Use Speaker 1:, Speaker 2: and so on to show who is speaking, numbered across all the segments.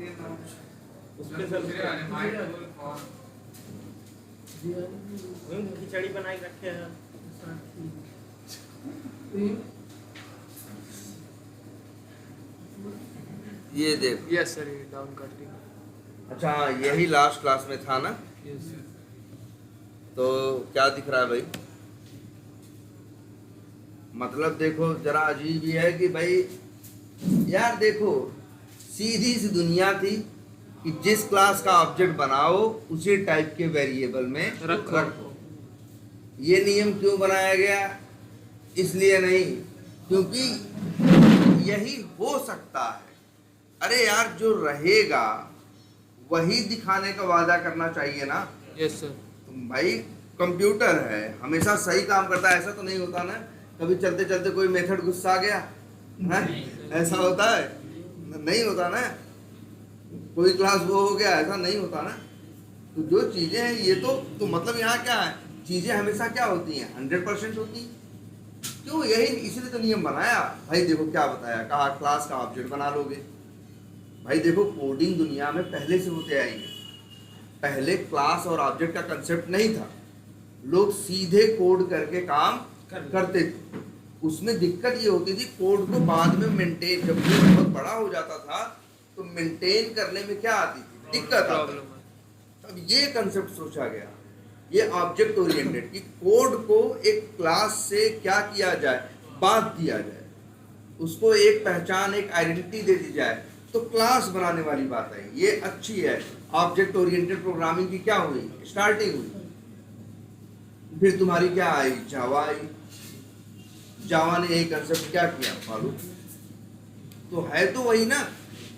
Speaker 1: उसके सब खिचड़ी बनाई रखे हैं।
Speaker 2: ये देख।
Speaker 3: यस सर, ये डाउन कटिंग।
Speaker 2: अच्छा हाँ, यही लास्ट क्लास में था ना।
Speaker 3: Yes sir.
Speaker 2: तो क्या दिख रहा है भाई? मतलब देखो जरा अजीब ये है कि भाई यार देखो, सीधी सी दुनिया थी कि जिस क्लास का ऑब्जेक्ट बनाओ उसी टाइप के वेरिएबल में रखो। ये नियम क्यों बनाया गया? इसलिए नहीं क्योंकि यही हो सकता है। अरे यार, जो रहेगा वही दिखाने का वादा करना चाहिए ना।
Speaker 3: Yes sir.
Speaker 2: तुम भाई कंप्यूटर है, हमेशा सही काम करता है ऐसा तो नहीं होता ना। कभी चलते चलते कोई मेथड गुस्सा आ गया है, ऐसा होता है? नहीं होता ना। कोई क्लास वो हो गया, ऐसा नहीं होता ना। तो जो चीजें हैं ये तो मतलब यहाँ क्या है, चीजें हमेशा क्या होती हैं? 100% होती हैं। क्यों? यही इसलिए तो नियम बनाया भाई। देखो क्या बताया, कहा क्लास का ऑब्जेक्ट बना लोगे। भाई देखो, कोडिंग दुनिया में पहले से होते आई है। पहले क्लास और ऑब्जेक्ट का कंसेप्ट नहीं था, लोग सीधे कोड करके काम करते थे। उसमें दिक्कत ये होती थी, कोड को बाद में मेंटेन, जब कोड बहुत बड़ा हो जाता था तो मेंटेन करने में क्या आती थी? दिक्कत आती। तब ये कंसेप्ट सोचा गया, ये ऑब्जेक्ट ओरिएंटेड, कि कोड को एक क्लास से क्या किया जाए, बांध दिया जाए, उसको एक पहचान, एक आइडेंटिटी दे दी जाए, तो क्लास बनाने वाली बात है। ये अच्छी है। ऑब्जेक्ट ओरिएंटेड प्रोग्रामिंग की क्या हुई? स्टार्टिंग हुई। फिर तुम्हारी क्या आई? जावा आई। जावा ने यही कंसेप्ट क्या किया? फॉलो। तो है तो वही ना,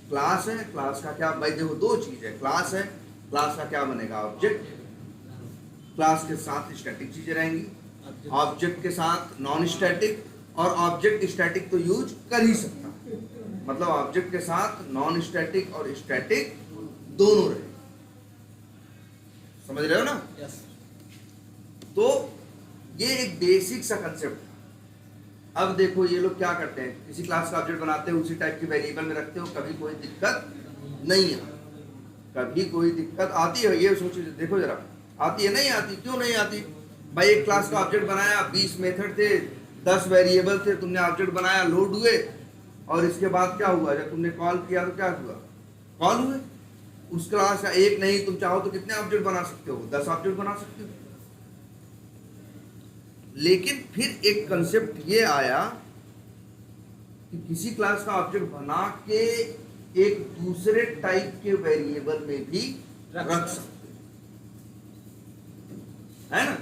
Speaker 2: क्लास है। क्लास का क्या भाई? देखो दो चीज है, क्लास है, क्लास का क्या बनेगा? ऑब्जेक्ट। क्लास के साथ स्टैटिक चीजें रहेंगी, ऑब्जेक्ट के साथ नॉन स्टैटिक, और ऑब्जेक्ट स्टैटिक तो यूज कर ही सकता, मतलब ऑब्जेक्ट के साथ नॉन स्टैटिक और स्टैटिक दोनों रहे। समझ रहे हो ना?
Speaker 1: यस।
Speaker 2: तो ये एक बेसिक सा कंसेप्ट है। अब देखो ये लोग क्या करते हैं, किसी क्लास का ऑब्जेक्ट बनाते हैं, उसी टाइप के वेरिएबल में रखते हो, कभी कोई दिक्कत नहीं है। कभी कोई दिक्कत आती है? ये सोचो, देखो जरा, आती है? नहीं आती। क्यों नहीं आती भाई? एक क्लास का ऑब्जेक्ट बनाया, 20 मेथड थे, 10 वेरिएबल थे, तुमने ऑब्जेक्ट बनाया, लोड हुए, और इसके बाद क्या हुआ? जब तुमने कॉल किया तो क्या हुआ? कॉल हुए। उस क्लास का एक नहीं, तुम चाहो तो कितने ऑब्जेक्ट बना सकते हो? 10 ऑब्जेक्ट बना सकते हो। लेकिन फिर एक कंसेप्ट ये आया कि किसी क्लास का ऑब्जेक्ट बना के एक दूसरे टाइप के वेरिएबल में भी रख सकते है ना।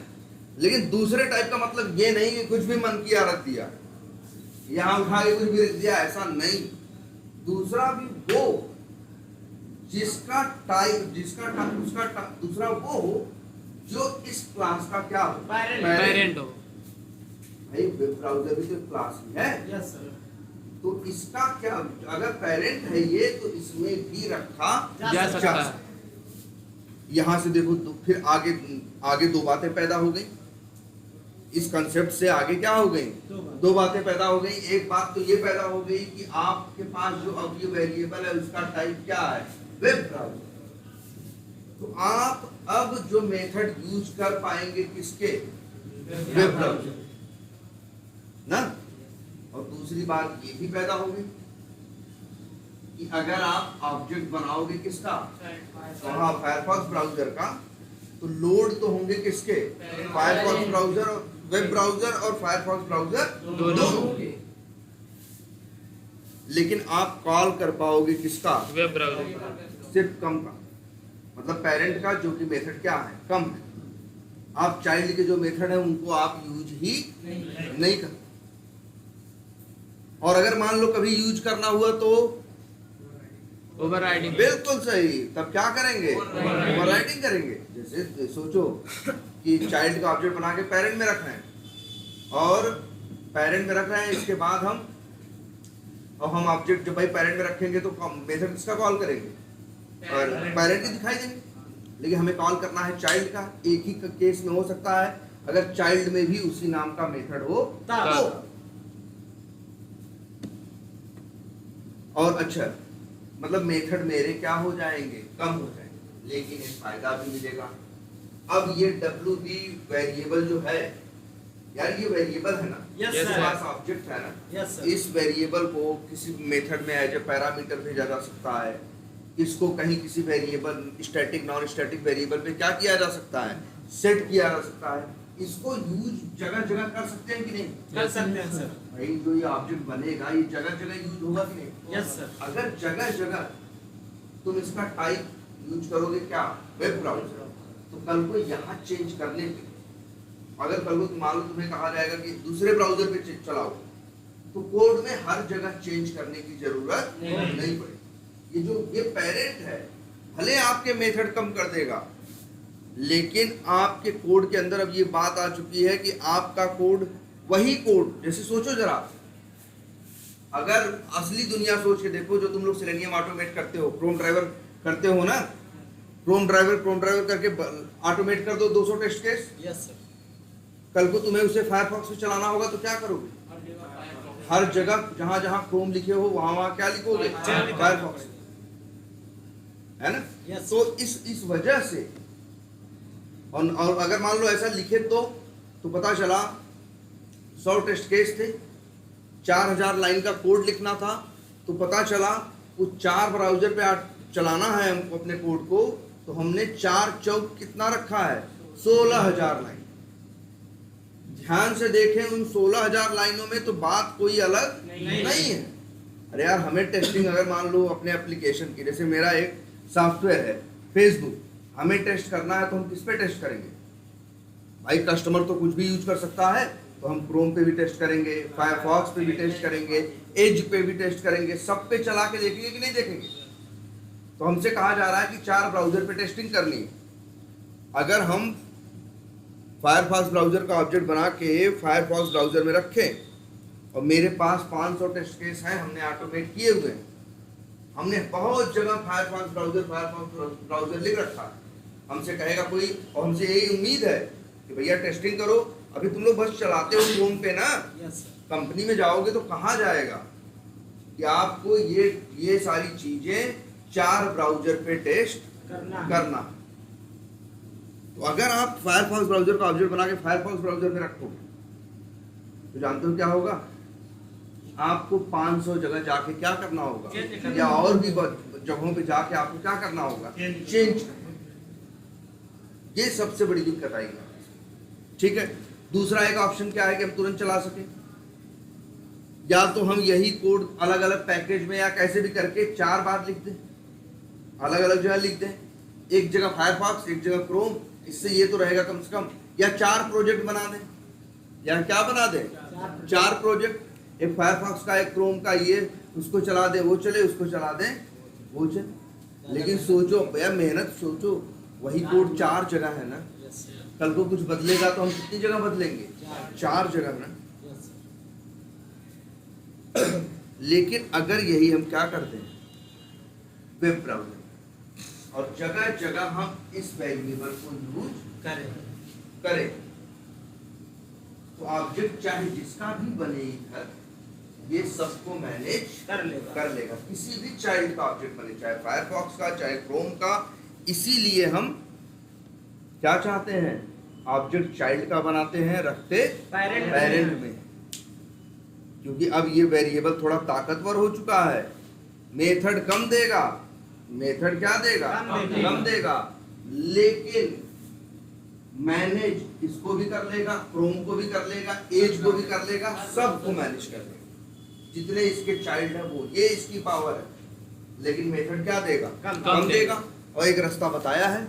Speaker 2: लेकिन दूसरे टाइप का मतलब ये नहीं कि कुछ भी मन किया रख दिया, यहां उठा के कुछ भी रख दिया, ऐसा नहीं। दूसरा भी वो जिसका टाइप, उसका दूसरा वो हो जो इस क्लास का क्या हो?
Speaker 3: पेरेंट हो।
Speaker 2: भाई वेब ब्राउजर भी तो क्लास ही है।
Speaker 1: Yes sir.
Speaker 2: तो इसका क्या, अगर पेरेंट है ये, तो इसमें भी रखा
Speaker 3: जा सकता है।
Speaker 2: यहां से देखो तो फिर आगे दो बातें पैदा हो गई। इस कंसेप्ट से आगे क्या हो गई? दो बातें पैदा हो गई। एक बात तो ये पैदा हो गई कि आपके पास जो अब ये वेरिएबल है उसका टाइप क्या है? Web browser. तो आप अब जो मेथड यूज कर पाएंगे किसके? वेब ब्राउजर ना। और दूसरी बात ये भी पैदा हो गई कि अगर आप ऑब्जेक्ट बनाओगे किसका? हाँ, फायरफॉक्स ब्राउजर का, तो लोड तो होंगे किसके? फायरफॉक्स ब्राउजर, और वेब ब्राउजर और फायरफॉक्स ब्राउजर दोनों होंगे। लेकिन आप कॉल कर पाओगे किसका?
Speaker 3: Web browser.
Speaker 2: सिर्फ कम का, मतलब पेरेंट का, जो कि मेथड क्या है? कम है। आप चाइल्ड के जो मेथड है उनको आप यूज ही नहीं कर। और अगर मान लो कभी यूज करना हुआ तो
Speaker 3: ओवरराइडिंग।
Speaker 2: बिल्कुल सही। तब क्या करेंगे? ओवरराइडिंग करेंगे। जैसे सोचो कि चाइल्ड का ऑब्जेक्ट बना के पेरेंट में रख रहे हैं, और पेरेंट में रख रहे हैं, इसके बाद हम ऑब्जेक्ट जब भाई पेरेंट में रखेंगे तो मेथड किसका कॉल करेंगे? और पेरेंट ही दिखाई देंगे। लेकिन हमें कॉल करना है चाइल्ड का। एक ही केस में हो सकता है अगर चाइल्ड में भी उसी नाम का मेथड हो तो। और अच्छा, मतलब मेथड मेरे क्या हो जाएंगे, कम हो जाएंगे, लेकिन एक फायदा भी मिलेगा। अब ये WB वेरिएबल जो है यार, ये वेरिएबल है ना,
Speaker 1: Yes,
Speaker 2: इसके
Speaker 1: sir.
Speaker 2: पास ऑब्जेक्ट है ना,
Speaker 1: Yes, sir.
Speaker 2: इस वेरिएबल को किसी मेथड में एज ए पैरामीटर भेजा जा सकता है, इसको कहीं किसी variable static non static variable पे क्या किया जा सकता है, सेट किया जा सकता है। इसको यूज जगह जगह कर सकते हैं कि नहीं,
Speaker 1: कर सकते हैं सर।
Speaker 2: भाई जो ये ऑब्जेक्ट बनेगा ये जगह जगह यूज होगा कि नहीं।
Speaker 1: Yes sir.
Speaker 2: अगर जगह जगह तुम इसका टाइप यूज करोगे क्या, वेब ब्राउजर, तो कल को यहाँ चेंज करने पे, अगर कल को मान लो तुम्हें कहा जाएगा कि दूसरे ब्राउजर पे चलाओ, तो कोड में हर जगह चेंज करने की जरूरत नहीं पड़ेगी। ये पेरेंट है, भले आपके मेथड कम कर देगा, लेकिन आपके कोड के अंदर अब ये बात आ चुकी है कि आपका कोड वही कोड, जैसे सोचो जरा, अगर असली दुनिया सोच के देखो, जो तुम लोग सेलेनियम ऑटोमेट करते हो, क्रोम ड्राइवर करते हो ना, क्रोम ड्राइवर करके ऑटोमेट कर दो 200 टेस्ट केस।
Speaker 1: Yes sir.
Speaker 2: कल को तुम्हें उसे फायरफॉक्स में चलाना होगा तो क्या करोगे, हर जगह जहां जहां क्रोम लिखे हो वहां वहां क्या लिखोगे, फायरफॉक्स, है ना।
Speaker 1: Yes.
Speaker 2: तो इस वजह से और अगर मान लो ऐसा लिखे तो पता चला 100 टेस्ट केस थे, 4000 लाइन का कोड लिखना था, तो पता चला वो 4 ब्राउजर पे चलाना है हमको अपने कोड को, तो हमने 4 चौक कितना रखा है, 16000 लाइन। ध्यान से देखें, उन 16000 लाइनों में तो बात कोई अलग नहीं है। अरे यार, हमें टेस्टिंग अगर मान लो अपने एप्लीकेशन की, जैसे मेरा एक सॉफ्टवेयर है फेसबुक, हमें टेस्ट करना है तो हम किस पे टेस्ट करेंगे भाई। कस्टमर तो कुछ भी यूज कर सकता है, तो हम क्रोम पे भी टेस्ट करेंगे, फायरफॉक्स पे भी टेस्ट करेंगे, एज पे भी टेस्ट करेंगे, सब पे चला के देखेंगे कि नहीं देखेंगे। तो हमसे कहा जा रहा है कि 4 ब्राउजर पे टेस्टिंग करनी है। अगर हम फायरफॉक्स ब्राउजर का ऑब्जेक्ट बना के फायरफॉक्स ब्राउजर में रखें और मेरे पास 500 टेस्ट केस हैं, हमने ऑटोमेट किए हुए हैं, हमने बहुत जगह फायरफॉक्स ब्राउजर लिख रखा है, हमसे कहेगा कोई, और हमसे यही उम्मीद है कि भैया टेस्टिंग करो। अभी तुम लोग बस चलाते हो क्रोम पे ना, कंपनी में जाओगे तो कहाँ जाएगा कि आपको ये सारी चीजें 4 ब्राउजर पे टेस्ट करना। तो अगर आप फायरफॉक्स ब्राउजर का ऑब्जेक्ट बना के फायरफॉक्स ब्राउजर में रखोगे तो जानते हो क्या होगा, आपको 500 जगह जाके क्या करना होगा, या और भी जगहों पे जाके आपको क्या करना होगा, चेंज करना। ये सबसे बड़ी दिक्कत आएगी। ठीक है, दूसरा एक ऑप्शन क्या है कि हम तुरंत चला सकें, या तो हम यही कोड अलग अलग पैकेज में या कैसे भी करके 4 बार लिख दें, अलग अलग जगह लिख दें, एक जगह फायरफॉक्स एक जगह क्रोम, इससे ये तो रहेगा कम से कम। या 4 प्रोजेक्ट बना दें, या क्या बना दें, 4 प्रोजेक्ट, एक फायरफॉक्स का एक क्रोम का, ये उसको चला दे वो चले, उसको चला दें वो चले। लेकिन सोचो भैया, मेहनत सोचो, वही कोड 4 जगह है ना, कल को कुछ बदलेगा तो हम कितनी जगह बदलेंगे, 4 जगह ना। लेकिन अगर यही हम क्या करते हैं, वेब ब्राउजर, और जगह जगह हम इस वेरिएबल को यूज करें, तो ऑब्जेक्ट चाहे जिसका भी बने इधर, ये सबको मैनेज कर लेगा। किसी भी चाइल्ड का ऑब्जेक्ट बने, चाहे फायरफॉक्स का चाहे क्रोम का। इसीलिए हम क्या चाहते हैं, ऑब्जेक्ट चाइल्ड का बनाते हैं, रखते पेरेंट में, क्योंकि अब ये वेरिएबल थोड़ा ताकतवर हो चुका है, मेथड कम देगा, मेथड क्या देगा, कम देगा, लेकिन मैनेज इसको भी कर लेगा, क्रोम को भी कर लेगा, एज को भी कर लेगा, सबको मैनेज कर लेगा। जितने इसके चाइल्ड है वो, ये इसकी पावर है, लेकिन मेथड क्या देगा, कम देगा। और एक रास्ता बताया है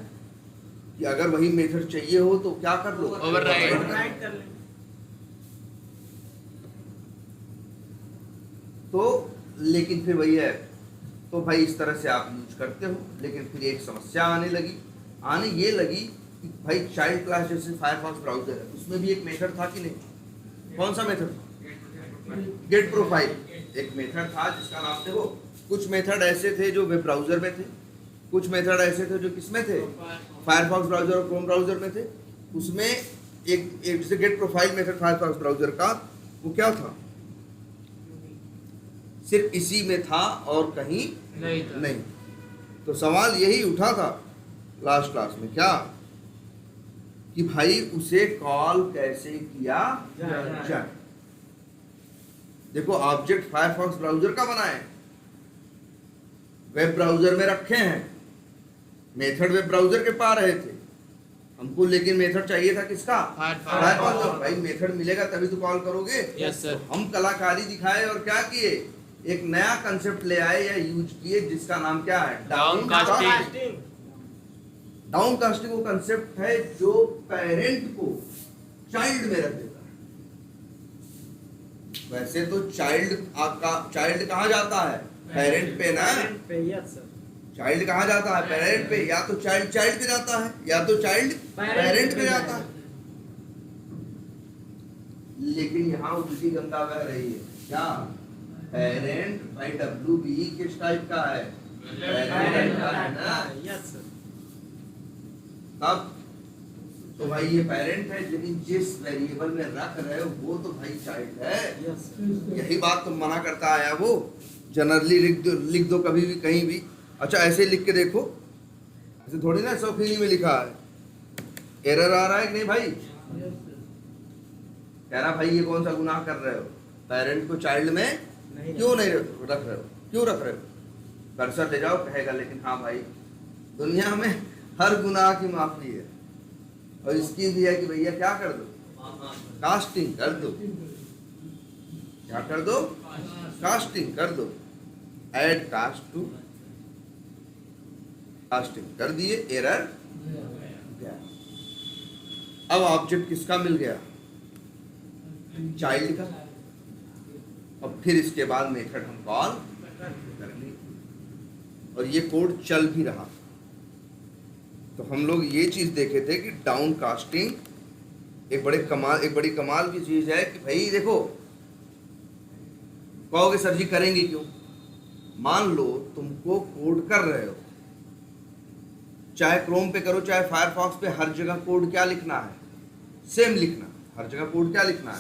Speaker 2: कि अगर वही मेथड चाहिए हो तो क्या कर लो, ओवरराइड कर ले। तो लेकिन फिर वही है, तो भाई इस तरह से आप यूज करते हो, लेकिन फिर एक समस्या आने ये लगी कि भाई चाइल्ड क्लास जैसे फायरफॉक्स ब्राउजर है, उसमें भी एक मेथड था कि नहीं, कौन सा मेथड, गेट प्रोफाइल एक मेथड था जिसका नाम थे वो। कुछ मेथड ऐसे थे जो वेब ब्राउजर में थे, कुछ मेथड ऐसे थे जो किसमें थे, फायरफॉक्स ब्राउजर और क्रोम ब्राउजर में थे। उसमें एक जैसे get profile method Firefox browser का, वो क्या था, सिर्फ इसी में था और कहीं
Speaker 3: नहीं था।
Speaker 2: नहीं। तो सवाल यही उठा था लास्ट क्लास में, क्या कि भाई उसे कॉल कैसे किया जाए। देखो ऑब्जेक्ट फायरफॉक्स ब्राउजर का बना है, वेब ब्राउजर में रखे हैं, मेथड वेब ब्राउजर के पा रहे थे हमको, लेकिन मेथड चाहिए था किसका? फायरफॉक्स। भाई मेथड मिलेगा तभी तो कॉल करोगे।
Speaker 3: Yes sir.
Speaker 2: हम कलाकारी दिखाए और क्या किए, एक नया कंसेप्ट ले आए या यूज किए जिसका नाम क्या है?
Speaker 3: डाउनकास्टिंग।
Speaker 2: डाउनकास्टिंग वो कंसेप्ट है जो पेरेंट को चाइल्ड में रख देता है। वैसे तो चाइल्ड कहाँ जाता है? पेरेंट पे ना। चाइल्ड कहाँ जाता है? पेरेंट पे। या तो चाइल्ड पे जाता है या तो चाइल्ड पेरेंट पे जाता है। लेकिन यहाँ उल्टी गंगा बह रही है। क्या? पेरेंट भाई WB किस टाइप का है? पेरेंट का है ना। अब तो भाई ये पेरेंट है, लेकिन जिस वेरिएबल में रख रहे हो वो तो भाई चाइल्ड है। यही बात तो मना करता आया वो। जनरली लिख दो कभी भी कहीं भी। अच्छा ऐसे लिख के देखो, ऐसे थोड़ी ना शौकीनी में लिखा है। एरर आ रहा है कि नहीं भाई? कह रहा भाई ये कौन सा गुनाह कर रहे हो, पेरेंट को चाइल्ड में क्यों नहीं रख रहे हो, क्यों रख रहे हो? कर्सर ले जाओ कहेगा, लेकिन हाँ भाई दुनिया में हर गुनाह की माफी है, और इसकी भी है कि भैया क्या कर दो, कास्टिंग कर दो। क्या कर दो? कास्टिंग कर दो। ऐड कास्ट टू कास्टिंग कर दिए, एरर गया। अब ऑब्जेक्ट किसका मिल गया? चाइल्ड का। और फिर इसके बाद मेथड हम कॉल कर ली, और ये कोड चल भी रहा। तो हम लोग ये चीज देखे थे कि डाउन कास्टिंग एक बड़ी कमाल की चीज है कि भाई देखो, कहोगे सर जी करेंगे क्यों? मान लो तुमको कोड कर रहे हो, चाहे क्रोम पे करो चाहे फायरफॉक्स पे, हर जगह कोड क्या लिखना है? सेम लिखना। हर जगह कोड क्या लिखना है?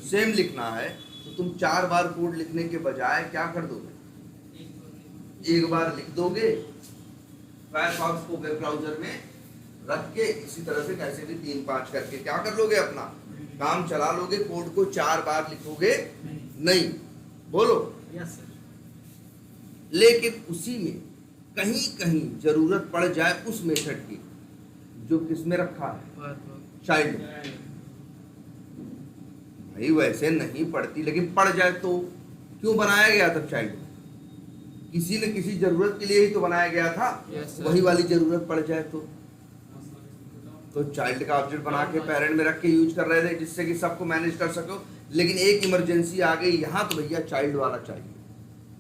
Speaker 2: सेम लिखना है। तो तुम 4 बार कोड लिखने के बजाय क्या कर दोगे? एक बार लिख दोगे। फायरफॉक्स को वेब ब्राउजर में रख के इसी तरह से कैसे भी 3-5 करके क्या कर लोगे? अपना काम चला लोगे। कोड को 4 बार लिखोगे नहीं। बोलो
Speaker 3: यस सर।
Speaker 2: लेकिन उसी में कहीं कहीं जरूरत पड़ जाए उस मेथड की जो किसमें रखा है? चाइल्ड में। भाई वैसे नहीं पड़ती, लेकिन पड़ जाए तो क्यों बनाया गया था चाइल्ड? किसी न किसी जरूरत के लिए ही तो बनाया गया था। वही वाली जरूरत पड़ जाए तो चाइल्ड का ऑब्जेक्ट बना के पेरेंट में रख के यूज कर रहे थे, जिससे कि सबको मैनेज कर सको। लेकिन एक इमरजेंसी आ गई यहाँ, तो भैया चाइल्ड वाला चाहिए।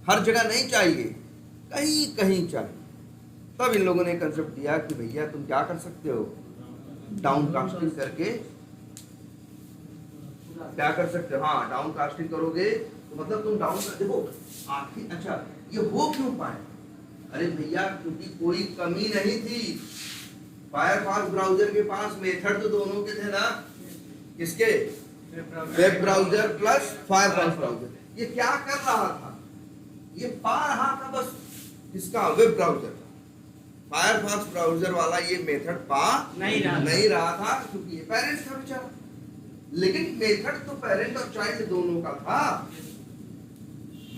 Speaker 2: हर जगह नहीं चाहिए, कहीं कहीं चाहिए। तब इन लोगों ने कंसेप्ट दिया कि भैया तुम क्या कर सकते हो, डाउन कास्टिंग करके क्या कर सकते हो? हाँ, डाउन कास्टिंग करोगे तो मतलब तुम डाउन कर देखो आखिर। अच्छा ये हो क्यों पाए? अरे भैया क्योंकि कोई कमी नहीं थी। फायरफॉक्स ब्राउजर के पास मेथड तो दोनों के थे ना। किसके? Web browser plus Firefox browser. ये क्या कर रहा था? ये पा रहा था बस किसका? वेब ब्राउजर का। फायरफॉक्स ब्राउजर वाला ये मेथड पा नहीं रहा था, क्योंकि ये पेरेंट्स था बेचारा। लेकिन मेथड तो पेरेंट और चाइल्ड दोनों का था।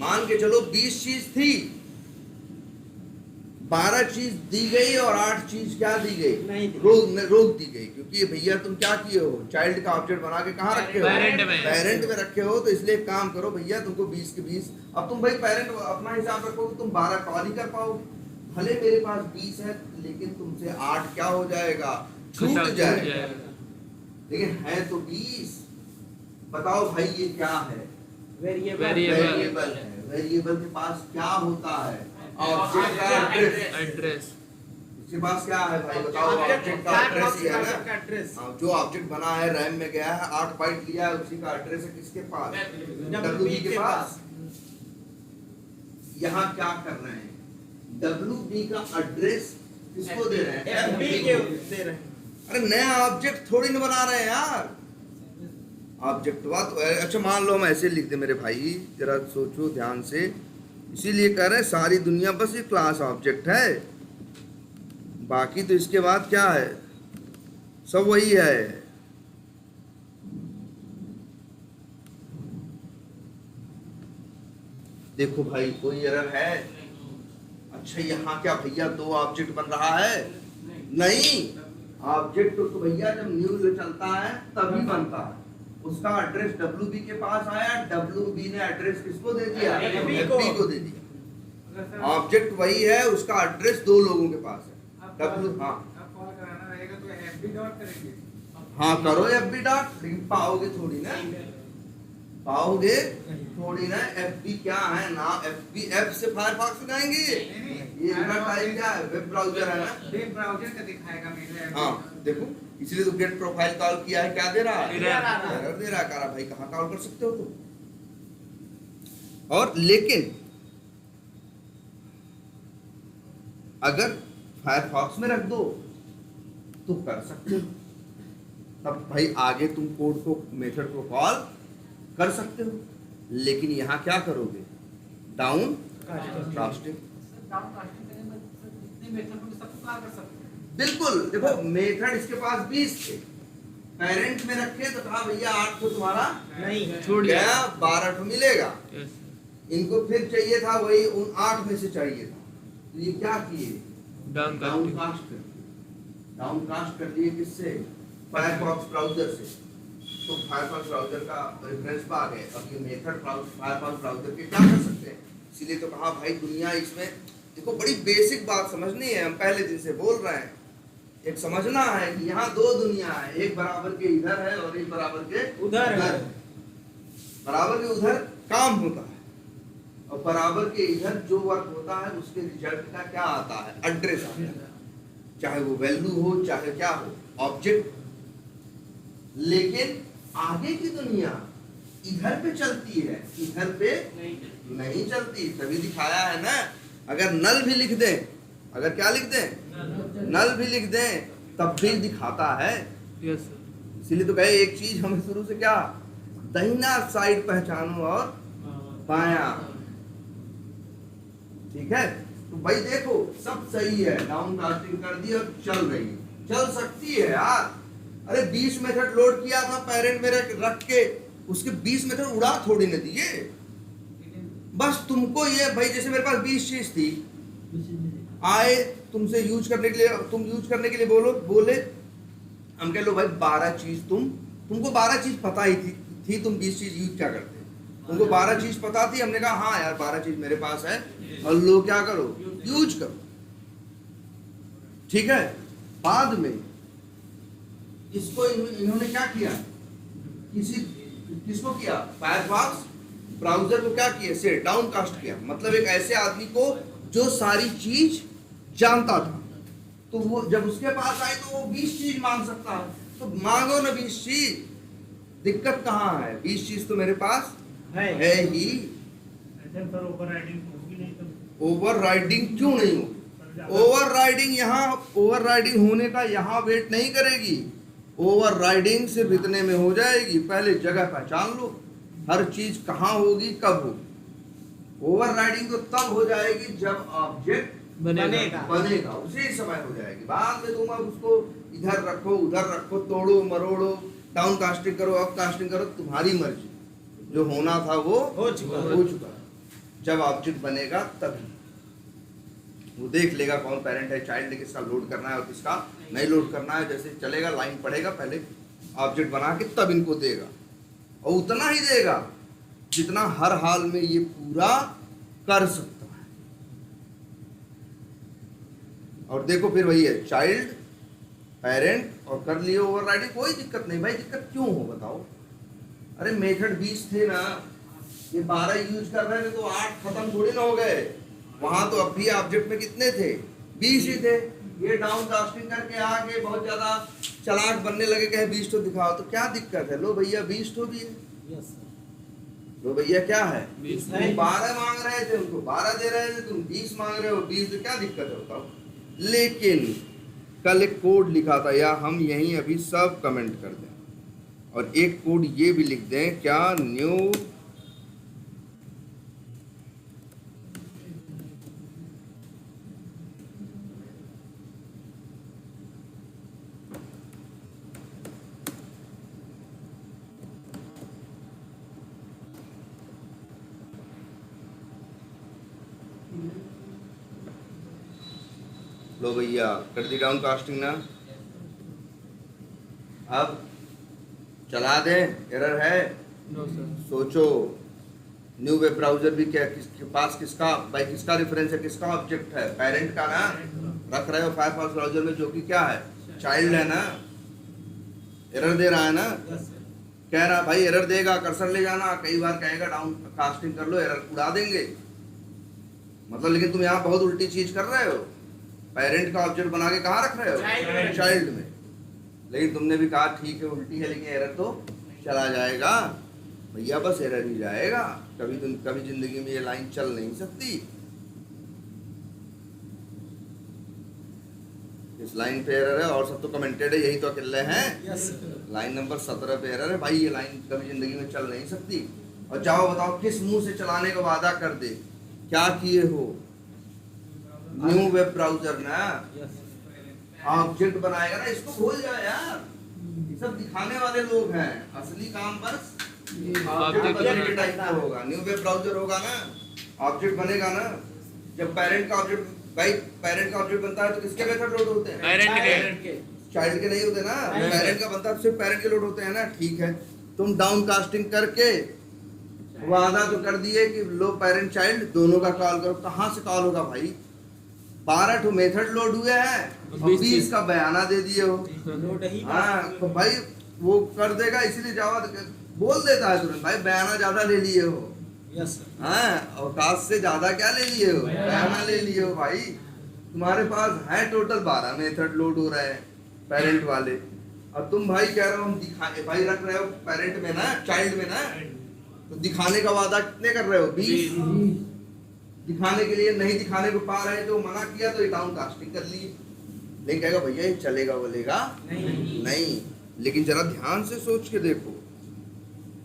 Speaker 2: मान के चलो 20 चीज थी, 12 चीज दी गई और 8 चीज क्या दी गई? रोक दी गई। क्योंकि भैया तुम क्या किए हो? चाइल्ड का ऑब्जेक्ट बना के कहाँ रखे हो? पेरेंट में रखे हो। तो इसलिए काम करो भैया, तुमको 20 के 20। अब तुम भाई पेरेंट अपना हिसाब रखो तो तुम 12 कॉल ही कर पाओ। भले मेरे पास 20 है, लेकिन तुमसे 8 क्या हो जाएगा? छूट जाएगा। लेकिन है तो 20। बताओ भाई ये क्या है? वेरिएबल है। वेरिएबल के पास क्या होता है? ऑब्जेक्ट का एड्रेस। इसके पास क्या है भाई बताओ? ऑब्जेक्ट का एड्रेस ही है ना। जो ऑब्जेक्ट बना है रैम में गया है, 8 बाइट लिया है, उसी का एड्रेस है किसके पास? WB के पास। यहाँ क्या कर रहे हैं? WB का एड्रेस किसको दे रहे हैं? FB को दे रहे हैं। अरे नया ऑब्जेक्ट थोड़ी ना बना रहे हैं यार। ऑब्जेक्ट हुआ तो अच्छा मान लो हम ऐसे लिख दे मेरे भाई, जरा सोचो ध्यान से। इसीलिए कह रहे हैं सारी दुनिया बस ये क्लास ऑब्जेक्ट है, बाकी तो इसके बाद क्या है, सब वही है। देखो भाई कोई एरर है? अच्छा यहाँ क्या भैया दो ऑब्जेक्ट बन रहा है? नहीं, ऑब्जेक्ट तो भैया जब न्यूज चलता है तभी बनता है। उसका एड्रेस WB के पास आया, WB ने एड्रेस किसको दे दिया? FB को दे दिया। ऑब्जेक्ट वही है, उसका एड्रेस दो लोगों के पास है। W हाँ
Speaker 3: कॉल कराना रहेगा तो FB डॉट करेंगे।
Speaker 2: हाँ करो FB डॉट, लेकिन पाओगे थोड़ी ना, पाओगे थोड़ी ना। FB क्या है ना, FB ऐप से फायरफॉक्स में जाएंगे। ये इनका टाइप क्या है, वेब ब्राउजर है ना,
Speaker 3: वेब ब्राउजर का दिखाएगा मेरे।
Speaker 2: हाँ देखो इसलिए तो गेट प्रोफाइल कॉल किया है, क्या दे रहा है?
Speaker 3: Error।
Speaker 2: एरर दे रहा है। कह रहा भाई कहाँ कॉल कर सकते हो तुम? और लेकिन अगर फायरफॉक्स में रख दो तो कर सकते हो, तब भाई आगे तुम कोड को, मेथड को कॉल कर सकते हो। लेकिन यहाँ क्या करोगे? Down casting. बिल्कुल, देखो मेथड इसके पास 20 थे, पेरेंट में रखे तो कहा भैया 8 तो तुम्हारा
Speaker 3: नहीं
Speaker 2: छूट गया, 12 तो मिलेगा। इनको फिर चाहिए था वही उन 8 में से चाहिए था, तो ये क्या किए? डाउन कास्ट कर दिए। डाउन कास्ट कर दिए किससे? फायरफॉक्स ब्राउजर से। तो फायरफॉक्स ब्राउजर का रेफरेंस आ गए। अब ये मेथड फायरफॉक्स ब्राउजर के क्या कर सकते हैं? इसीलिए तो कहा भाई दुनिया इसमें देखो, बड़ी बेसिक बात समझनी है, हम पहले दिन से बोल रहे हैं। एक समझना है कि यहाँ दो दुनिया है, एक बराबर के इधर है और एक बराबर के
Speaker 3: उधर है।
Speaker 2: बराबर के उधर काम होता है और बराबर के इधर जो वर्क होता है उसके रिजल्ट का क्या आता है? एड्रेस आता है, चाहे वो वैल्यू हो चाहे क्या हो, ऑब्जेक्ट। लेकिन आगे की दुनिया इधर पे चलती है, इधर पे नहीं चलती। तभी दिखाया है ना, अगर नल भी लिख दें, अगर क्या लिख दें, नल भी लिख दें, तब भी दिखाता है। इसीलिए तो कहे एक चीज हमें शुरू से क्या, दाहिना साइड पहचानो और बायां। ठीक है, तो भाई देखो सब सही है, डाउन कास्टिंग कर दी और चल रही है, चल सकती है यार। अरे 20 मेथड लोड किया था पेरेंट में रख के, उसके 20 मेथड उड़ा थोड़ी न दिए। बस तुमको ये भाई, जैसे मेरे पास 20 चीज थी, आए तुमसे यूज करने के लिए, तुम यूज करने के लिए बोले, हम कह लो भाई 12 चीज तुमको 12 चीज पता ही थी तुम 20 चीज यूज क्या करते, तुमको 12 चीज पता थी। हमने कहा हाँ यार 12 चीज मेरे पास है और लो क्या करो, यूज करो। ठीक है, बाद में इसको इन्होंने क्या किया, किसको किया, फायरफॉक्स ब्राउजर को क्या किया, से डाउन कास्ट किया। मतलब एक ऐसे आदमी को जो सारी चीज जानता था, तो वो जब उसके पास आई तो वो 20 चीज मांग सकता है, तो मांगो ना 20 चीज, दिक्कत कहाँ है? 20 चीज तो मेरे पास है ही। ओवरराइडिंग क्यों नहीं हो? ओवरराइडिंग होने का यहाँ वेट नहीं करेगी। ओवरराइडिंग सिर्फ इतने में हो जाएगी, पहले जगह पहचान लो, हर चीज कहाँ होगी, कब होगी। ओवरराइडिंग तो तब हो जाएगी जब ऑब्जेक्ट बनेगा, उसी समय हो जाएगी। बाद में तुम अब उसको इधर रखो उधर रखो, तोड़ो मरोड़ो, डाउन कास्टिंग करो अप कास्टिंग करो, तुम्हारी मर्जी। जो होना था वो हो चुका। जब ऑब्जेक्ट बनेगा तभी वो देख लेगा कौन पेरेंट है, चाइल्ड है, किसका लोड करना है और किसका नहीं लोड करना है। जैसे चलेगा, लाइन पढ़ेगा, पहले ऑब्जेक्ट बना के तब इनको देगा, और उतना ही देगा जितना हर हाल में ये पूरा कर सकता है। और देखो फिर वही है, चाइल्ड पेरेंट और कर लिए ओवरराइडिंग, कोई दिक्कत नहीं भाई। दिक्कत क्यों हो बताओ? अरे मेथड 20 थे ना, ये 12 यूज कर रहे थे तो 8 खत्म थोड़ी ना हो गए। वहां तो अब भी ऑब्जेक्ट में कितने थे, 20 ही थे। ये डाउन कास्टिंग करके आके बहुत ज्यादा चालाक बनने लगे, कहे 20 तो दिखाओ, तो क्या दिक्कत है? लो भैया 20 तो भी है। लो भैया क्या है, 12 मांग रहे थे, उनको 12 दे रहे थे, तुम 20 मांग रहे हो, 20 तो क्या दिक्कत है बताओ? लेकिन कल एक कोड लिखा था, या हम यहीं अभी सब कमेंट कर दें, और एक कोड ये भी लिख दें, क्या न्यू लो भैया कर दी डाउन कास्टिंग ना। अब चला दे, एरर है?
Speaker 1: No sir.
Speaker 2: सोचो, न्यू वेब ब्राउजर भी क्या किसके पास किसका भाई किसका रेफरेंस है, किसका ऑब्जेक्ट है? पेरेंट का ना। रख रहे हो फायरफॉक्स ब्राउजर में जो कि क्या है, चाइल्ड है ना। एरर दे रहा है ना, कह रहा भाई एरर देगा, कर्सर ले जाना, कई बार कहेगा डाउन कास्टिंग कर लो, एरर उड़ा देंगे मतलब। लेकिन तुम यहाँ बहुत उल्टी चीज कर रहे हो, पेरेंट का ऑब्जेक्ट बना के कहाँ रख रहे हो, चाइल्ड में। लेकिन तुमने भी कहा ठीक है उल्टी है, लेकिन एरर तो चला जाएगा भैया, बस एरर ही जाएगा। कभी जिंदगी में ये लाइन चल नहीं सकती। इस लाइन पे एरर है और सब तो कमेंटेड है, यही तो अकेले हैं। लाइन नंबर 17 पे एरर है भाई, ये लाइन कभी जिंदगी में चल नहीं सकती। और जाओ बताओ किस मुंह से चलाने का वादा कर दे, क्या किए हो? न्यू वेब ब्राउजर ना ऑब्जेक्ट बनाएगा ना, इसको भूल जाए यार, ये सब दिखाने वाले लोग हैं, असली काम बस ऑब्जेक्ट बनने के टाइप का होगा। न्यू वेब ब्राउजर होगा ना, ऑब्जेक्ट बनेगा ना। जब पेरेंट का ऑब्जेक्ट भाई पेरेंट का ऑब्जेक्ट बनता है तो किसके मेथड लोड होते हैं,
Speaker 1: पेरेंट के।
Speaker 2: चाइल्ड के नहीं होते ना। पेरेंट का बनता है तो सिर्फ पेरेंट के लोड होते हैं ना। ठीक है, तुम डाउन कास्टिंग करके वादा तो कर दिए कि लो पेरेंट चाइल्ड दोनों का कॉल करो, कहाँ से कॉल होगा भाई? 12 ठो मेथड लोड हुए हैं और 20 का बयाना दे दिए हो। हाँ तो भाई वो कर देगा, इसीलिए जावा बोल देता है तुरंत, भाई बयाना ज्यादा ले लिए हो। हाँ अवकाश से ज्यादा क्या ले लिए हो, बयाना ले लिए हो भाई। तुम्हारे पास है टोटल 12 मेथड लोड हो रहे हैं पेरेंट वाले, और तुम भाई कह रहे हो हम दिखाए भाई रख रहे हो पेरेंट में ना, चाइल्ड में ना, तो दिखाने का वादा कितने कर रहे हो, 20 दिखाने के लिए। नहीं दिखाने को पा रहे तो मना किया तो डाउन कास्टिंग कर लिए। लेकिन कहेगा भैया ये चलेगा बोलेगा नहीं। लेकिन जरा ध्यान से सोच के देखो,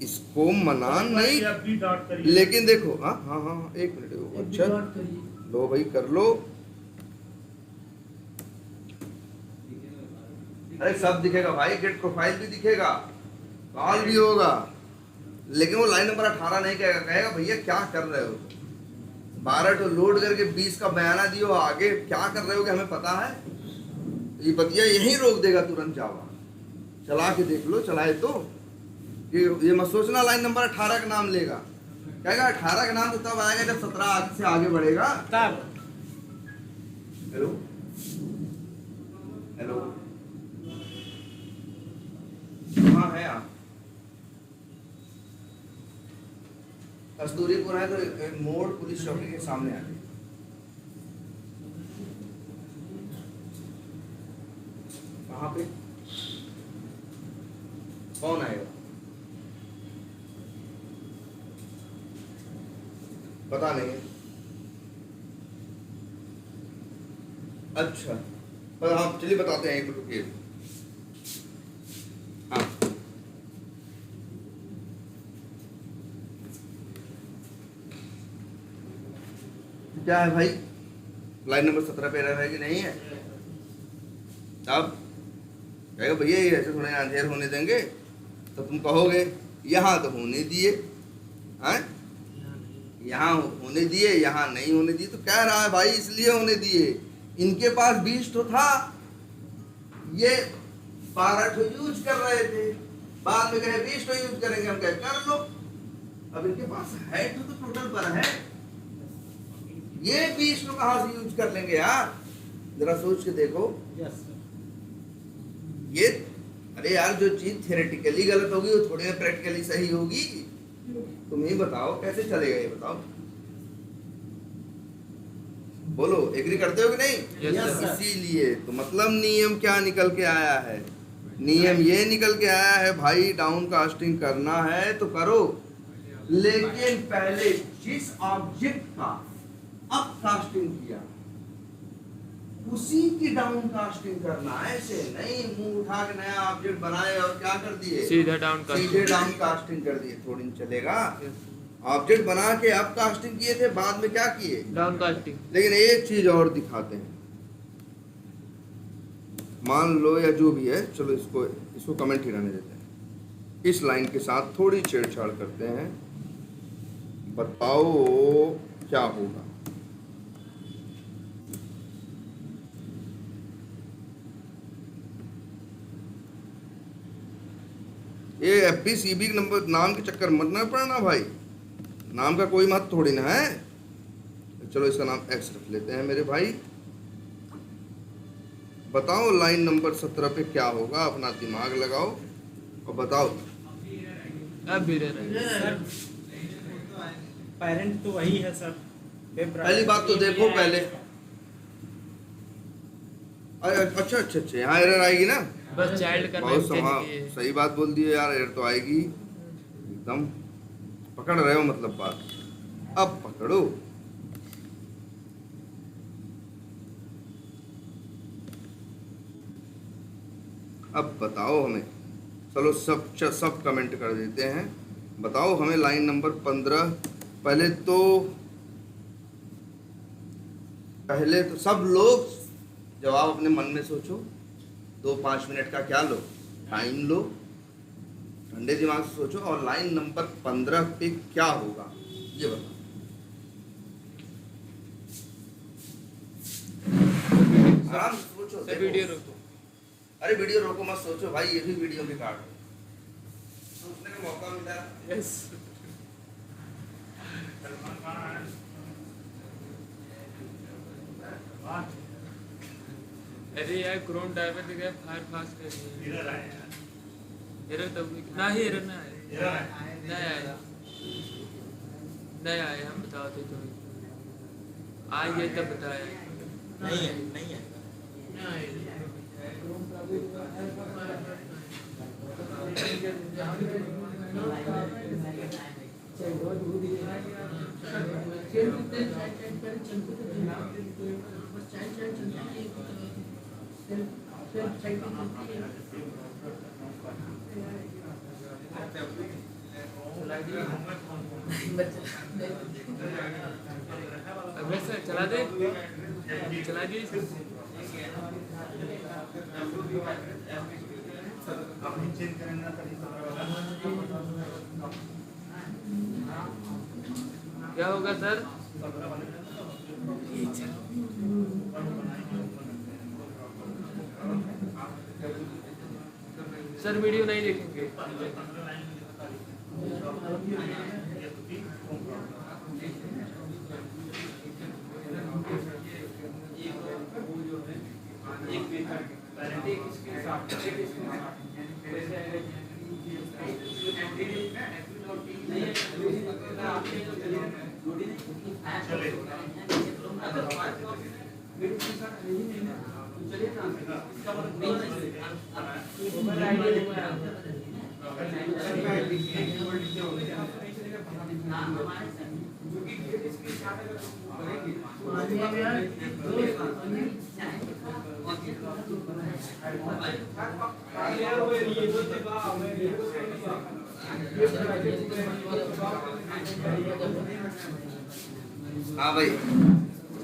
Speaker 2: इसको मना नहीं, लेकिन देखो हाँ हाँ हाँ एक मिनट, अच्छा लो भाई कर लो। अरे सब दिखेगा भाई, गेट प्रोफाइल भी दिखेगा, कॉल भी होगा, लेकिन वो लाइन नंबर 18 नहीं कहेगा। कहेगा भैया क्या कर रहे हो, 12 तो लोड करके 20 का बयाना दियो, आगे क्या कर रहे हो कि हमें पता है। ये बतिया यहीं रोक देगा तुरंत। जावा चला के देख लो, चलाए तो ये मत सोचना लाइन नंबर 18 का नाम लेगा। कहेगा 18 का नाम तो तब आएगा जब 17 से आगे बढ़ेगा तब। हेलो हेलो कहाँ है आप? कस्तूरीपुर है तो मोड़ पुलिस चौकी के सामने आ गए। कहाँ पे, कौन आएगा पता नहीं। अच्छा पर आप चलिए बताते हैं, एक रुकिए। हाँ क्या है भाई, लाइन नंबर 17 पे एरर है कि नहीं है? अब कहेगा भैया ये ऐसे थोड़े अंधेर होने देंगे, तो तुम कहोगे यहाँ तो होने दिए, हैं यहाँ होने दिए, यहाँ नहीं होने दिए। तो कह रहा है भाई इसलिए होने दिए, इनके पास 20 तो था, ये 12 तो यूज कर रहे थे, बाद में कहे 20 तो यूज करेंगे, हम कहे कर लो। अब इनके पास है तो टोटल पर है, ये 20 तो कहाँ से यूज कर लेंगे यार? जरा सोच के देखो। ये अरे यार जो चीज थ्योरेटिकली गलत होगी वो थोड़ी ना प्रैक्टिकली सही होगी। तुम ही बताओ कैसे चलेगा, ये बताओ, बोलो एग्री करते हो कि नहीं? इसीलिए तो मतलब नियम क्या निकल के आया है, नियम ये निकल के आया है भाई डाउन कास्टिंग करना है तो करो, लेकिन पहले जिस ऑब्जेक्ट का अप कास्टिंग किया उसी की डाउन कास्टिंग करना है। ऐसे नहीं मुंह उठा के नया ऑब्जेक्ट बनाए और क्या कर दिए,
Speaker 1: सीधे डाउन
Speaker 2: कास्टिंग कर दिए, थोड़ी नहीं चलेगा। ऑब्जेक्ट बना के अप कास्टिंग किए थे, बाद में क्या किए,
Speaker 1: डाउन कास्टिंग।
Speaker 2: लेकिन एक चीज और दिखाते हैं, मान लो या जो भी है, चलो इसको कमेंट ही रहने देते हैं। इस लाइन के साथ थोड़ी छेड़छाड़ करते हैं, बताओ क्या होगा। ये एफबी सीबी के नंबर नाम के चक्कर मत ना पड़ना भाई, नाम का कोई महत्व थोड़ी ना है। चलो इसका नाम एक्स रख लेते हैं मेरे भाई। बताओ लाइन नंबर 17 पे क्या होगा, अपना दिमाग लगाओ और बताओ।
Speaker 1: अब भी रह रहा है
Speaker 4: सर पेरेंट तो वही है सर।
Speaker 2: पहली बात तो देखो पहले, अच्छा अच्छा अच्छा, यहाँ एरर आएगी ना।
Speaker 1: बस चाइल्ड का
Speaker 2: बहुत
Speaker 1: नाम
Speaker 2: हाँ,
Speaker 1: चेंज किए।
Speaker 2: सही बात बोल दिए यार, एरर तो आएगी एकदम, पकड़ रहे हो मतलब बात, अब पकड़ो। अब बताओ हमें, चलो सब कमेंट कर देते हैं। बताओ हमें लाइन नंबर 15। पहले तो सब लोग जवाब अपने मन में सोचो, 2-5 मिनट का क्या लो, टाइम लो, ठंडे दिमाग से सोचो और लाइन नंबर 15 पे क्या होगा ये बताओ। आराम से सोचो,
Speaker 1: सर वीडियो रोको।
Speaker 2: अरे वीडियो रोको मत, सोचो भाई, ये भी वीडियो भी काटो, सोचने का मौका मिला।
Speaker 1: यस अरे यार क्रोम ड्राइवर दिखा, फायरफॉक्स कर दिया। एरर तब ना ही एरर ना आए, नहीं आया, नहीं आया। हम बताते तो आज ये तब बताया
Speaker 4: नहीं है, नहीं है।
Speaker 1: अगर सर चला दे, चला दिए सर। क्या होगा सर? सर वीडियो नहीं देखेंगे।
Speaker 2: हाँ भाई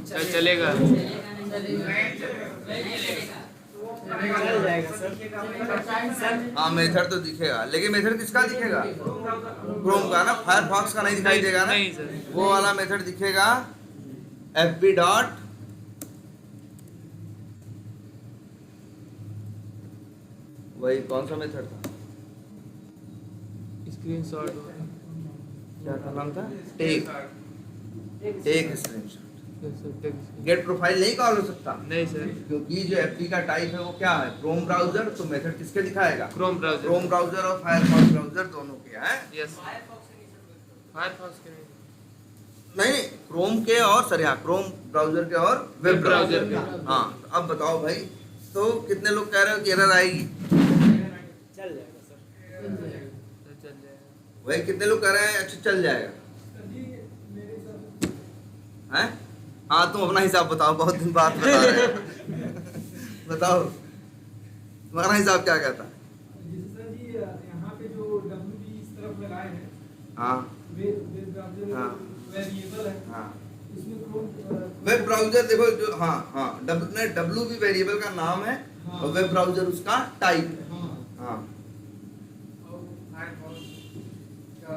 Speaker 1: सर चलेगा।
Speaker 4: चल जाएगा सर।
Speaker 2: हाँ मेथड तो दिखेगा, लेकिन मेथड किसका दिखेगा? क्रोम का ना, फायरफॉक्स का नहीं दिखाई देगा ना।
Speaker 1: नहीं सर,
Speaker 2: वो वाला मेथड दिखेगा fb डॉट वही कौन सा मेथड था,
Speaker 1: स्क्रीनशॉट।
Speaker 2: क्या था नाम था, टेक स्क्रीनशॉट।
Speaker 1: नहीं
Speaker 2: गेट प्रोफाइल नहीं कॉल हो सकता,
Speaker 1: सर,
Speaker 2: क्योंकि जो एफबी का टाइप है वो क्या है, क्रोम ब्राउजर। तो मेथड किसके दिखाएगा?
Speaker 1: Chrome browser.
Speaker 2: क्रोम ब्राउजर और फायरफॉक्स ब्राउजर दोनों के हैं।
Speaker 1: यस फायरफॉक्स के
Speaker 2: नहीं, क्रोम के और सर यहाँ क्रोम ब्राउजर के और वेब ब्राउजर के। हाँ तो अब बताओ भाई, तो कितने लोग कह रहे हो कि एरर आएगी?
Speaker 4: चल जाएगा सर।
Speaker 1: चल जाएगा।
Speaker 2: भाई कितने लोग कह रहे हैं अच्छा चल जाएगा? हैं? हाँ तुम अपना हिसाब बताओ, बहुत दिन बाद बता रहे हो। बताओ तुम्हारा हिसाब क्या कहता है?
Speaker 5: सर जी यहाँ पे जो WB इस तरफ लगाए हैं,
Speaker 2: हाँ
Speaker 5: वेब ब्राउज़र
Speaker 2: हाँ।
Speaker 5: वेरिएबल है,
Speaker 2: हाँ
Speaker 5: इसमें क्रोम
Speaker 2: वेब ब्राउजर देखो जो, हाँ हाँ डब्लू भी वेरिएबल का नाम है
Speaker 5: हाँ।
Speaker 2: और वेब ब्राउजर उसका टाइप है।
Speaker 5: हाँ
Speaker 2: हाँ
Speaker 3: और फायरफॉक्स का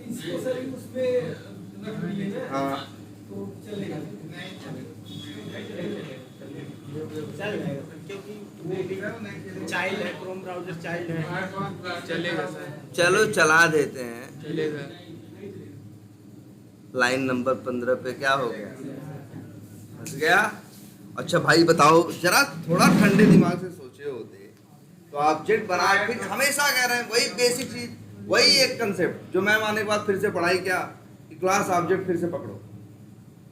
Speaker 5: इसको सर उसमें रख दिए ना,
Speaker 2: हाँ
Speaker 5: तो चलेगा।
Speaker 3: नहीं चलेगा।
Speaker 4: चल जाएगा सर, क्योंकि वो भी चाइल्ड है, क्रोम ब्राउजर चाइल्ड है।
Speaker 3: फायरफॉक्स
Speaker 1: चलेगा सर,
Speaker 2: चलो चला देते हैं।
Speaker 1: चलेगा।
Speaker 2: लाइन नंबर 15 पे क्या हो गया? फंस गया? अच्छा भाई बताओ जरा, थोड़ा ठंडे दिमाग से सोचे होते तो ऑब्जेक्ट बना, फिर हमेशा कह रहे हैं वही बेसिक चीज, वही एक कंसेप्ट जो मैम आने के बाद फिर से पढ़ाई क्या कि क्लास ऑब्जेक्ट फिर से पकड़ो।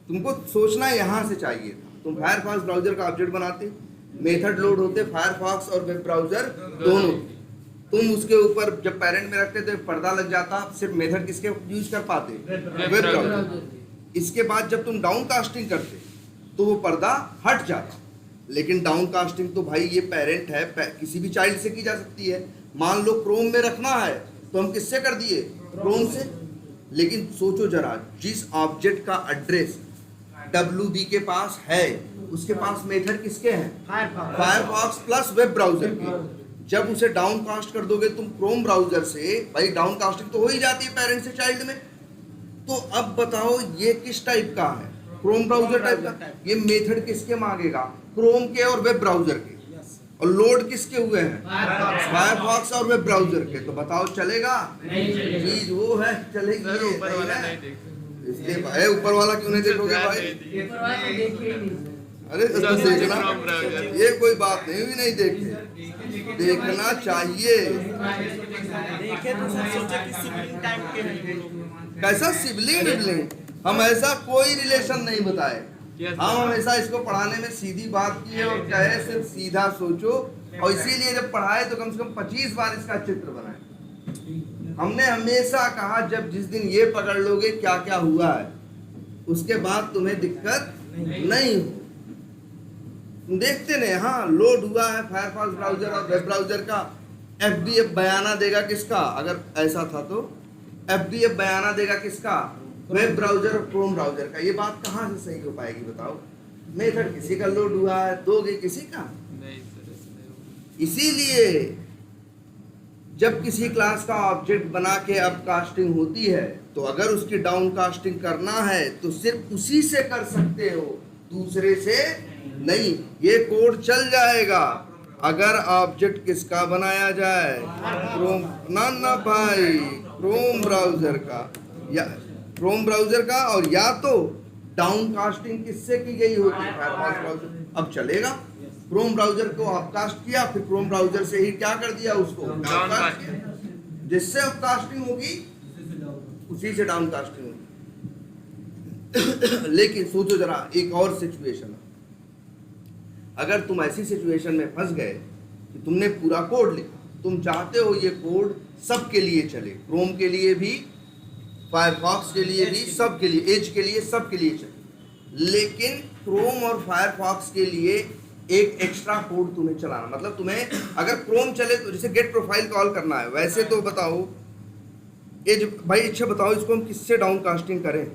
Speaker 2: तुमको सोचना यहाँ से चाहिए था। तुम फायरफॉक्स ब्राउजर का ऑब्जेक्ट बनाते, मेथड लोड होते फायरफॉक्स और वेब ब्राउजर दोनों। तुम उसके ऊपर जब पेरेंट में रखते तो पर्दा लग जाता, सिर्फ मेथड किसके यूज कर पाते? Web browser. इसके बाद जब तुम डाउन कास्टिंग करते तो वो पर्दा हट जाता। लेकिन डाउन कास्टिंग तो भाई ये पेरेंट है, किसी भी चाइल्ड से की जा सकती है। मान लो क्रोम में रखना है तो हम किससे कर दिए? क्रोम से। लेकिन सोचो जरा, जिस ऑब्जेक्ट का एड्रेस WB के पास है उसके पास मेथड किसके हैं? फायरफॉक्स प्लस वेब ब्राउजर के। जब उसे डाउन कास्ट कर दोगे तुम क्रोम ब्राउजर से, भाई डाउन कास्टिंग तो हो ही जाती है पेरेंट से चाइल्ड में। तो अब बताओ ये किस टाइप का है? क्रोम ब्राउजर टाइप का। ये मेथड किसके मांगेगा? क्रोम के और वेब ब्राउजर के। और लोड किसके हुए हैं? फायरफॉक्स और वेब ब्राउजर के। तो बताओ चलेगा? चीज वो है, चलेगी
Speaker 1: सर
Speaker 2: ये,
Speaker 1: ऊपर
Speaker 2: नहीं
Speaker 1: वाला
Speaker 2: है?
Speaker 1: नहीं देख
Speaker 2: इसलिए भाई ऊपर वाला क्यों नहीं देखोगे भाई? अरे तो देखना, ये कोई बात नहीं भी नहीं देखे, देखना चाहिए।
Speaker 4: देखे तो सर सोचे कि सिबलिंग टाइप के हैं वो लोग।
Speaker 2: कैसा सिबलिंग विबलिंग? हम ऐसा कोई रिलेशन नहीं बताए। हम हमेशा इसको पढ़ाने में सीधी बात की है और कहे सिर्फ सीधा सोचो। और इसीलिए जब पढ़ाए तो कम से कम 25 बार इसका चित्र बनाए। हमने हमेशा कहा जब जिस दिन ये पकड़ लोगे क्या क्या हुआ है उसके बाद तुम्हें दिक्कत नहीं हो। तुम देखते नहीं, हाँ लोड हुआ है फायरफॉक्स ब्राउजर और वेब ब्राउजर का। FBF बयाना देगा किसका? अगर ऐसा था तो FBF बयाना देगा किसका? वेब ब्राउजर और क्रोम ब्राउजर का। ये बात कहाँ से सही हो पाएगी बताओ? मेथड किसी का लोड हुआ है, दोगे किसी का?
Speaker 1: नहीं सर, ऐसा नहीं होगा।
Speaker 2: इसीलिए जब किसी क्लास का ऑब्जेक्ट बना के अप कास्टिंग होती है तो अगर उसकी डाउन कास्टिंग करना है तो सिर्फ उसी से कर सकते हो, दूसरे से नहीं। ये कोड चल जाएगा अगर ऑब्जेक्ट किसका बनाया जाए? क्रोम ना भाई, क्रोम ब्राउजर का, या क्रोम ब्राउजर का। और या तो डाउन कास्टिंग किससे की गई होगी? Firefox browser. अब चलेगा क्रोम ब्राउजर को अपकास्ट किया, फिर क्रोम ब्राउजर से ही क्या कर दिया? उसको डाउनकास्ट किया। जिससे अपकास्टिंग होगी उसी से डाउनकास्टिंग होगी। लेकिन सोचो जरा एक और सिचुएशन, अगर तुम ऐसी सिचुएशन में फंस गए कि तुमने पूरा कोड लिखा, तुम चाहते हो ये कोड सबके लिए चले, क्रोम के लिए भी, फायरफॉक्स के लिए भी, सब के लिए, एज के लिए, सब के लिए चले। लेकिन क्रोम और फायरफॉक्स के लिए एक एक्स्ट्रा कोड तुम्हें चलाना, मतलब तुम्हें अगर क्रोम चले तो जैसे गेट प्रोफाइल कॉल करना है, वैसे तो बताओ एज भाई, अच्छा बताओ इसको हम किससे डाउन कास्टिंग करें?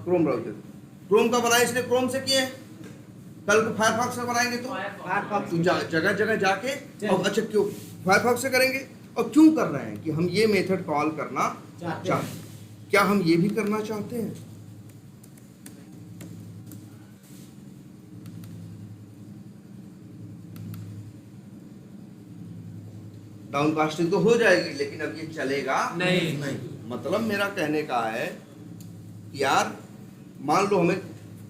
Speaker 2: Chrome browser. क्रोम का बनाए इसने क्रोम से किए, कल को फायरफॉक्स से बनाएंगे तो जगह जगह जाके और अच्छा क्यों फायरफॉक्स से करेंगे? और क्यों कर रहे हैं कि हम ये मेथड कॉल करना चाहते हैं। क्या हम ये भी करना चाहते हैं? डाउन कास्टिंग तो हो जाएगी लेकिन अब ये चलेगा
Speaker 1: नहीं।
Speaker 2: मतलब मेरा कहने का है यार, मान लो हमें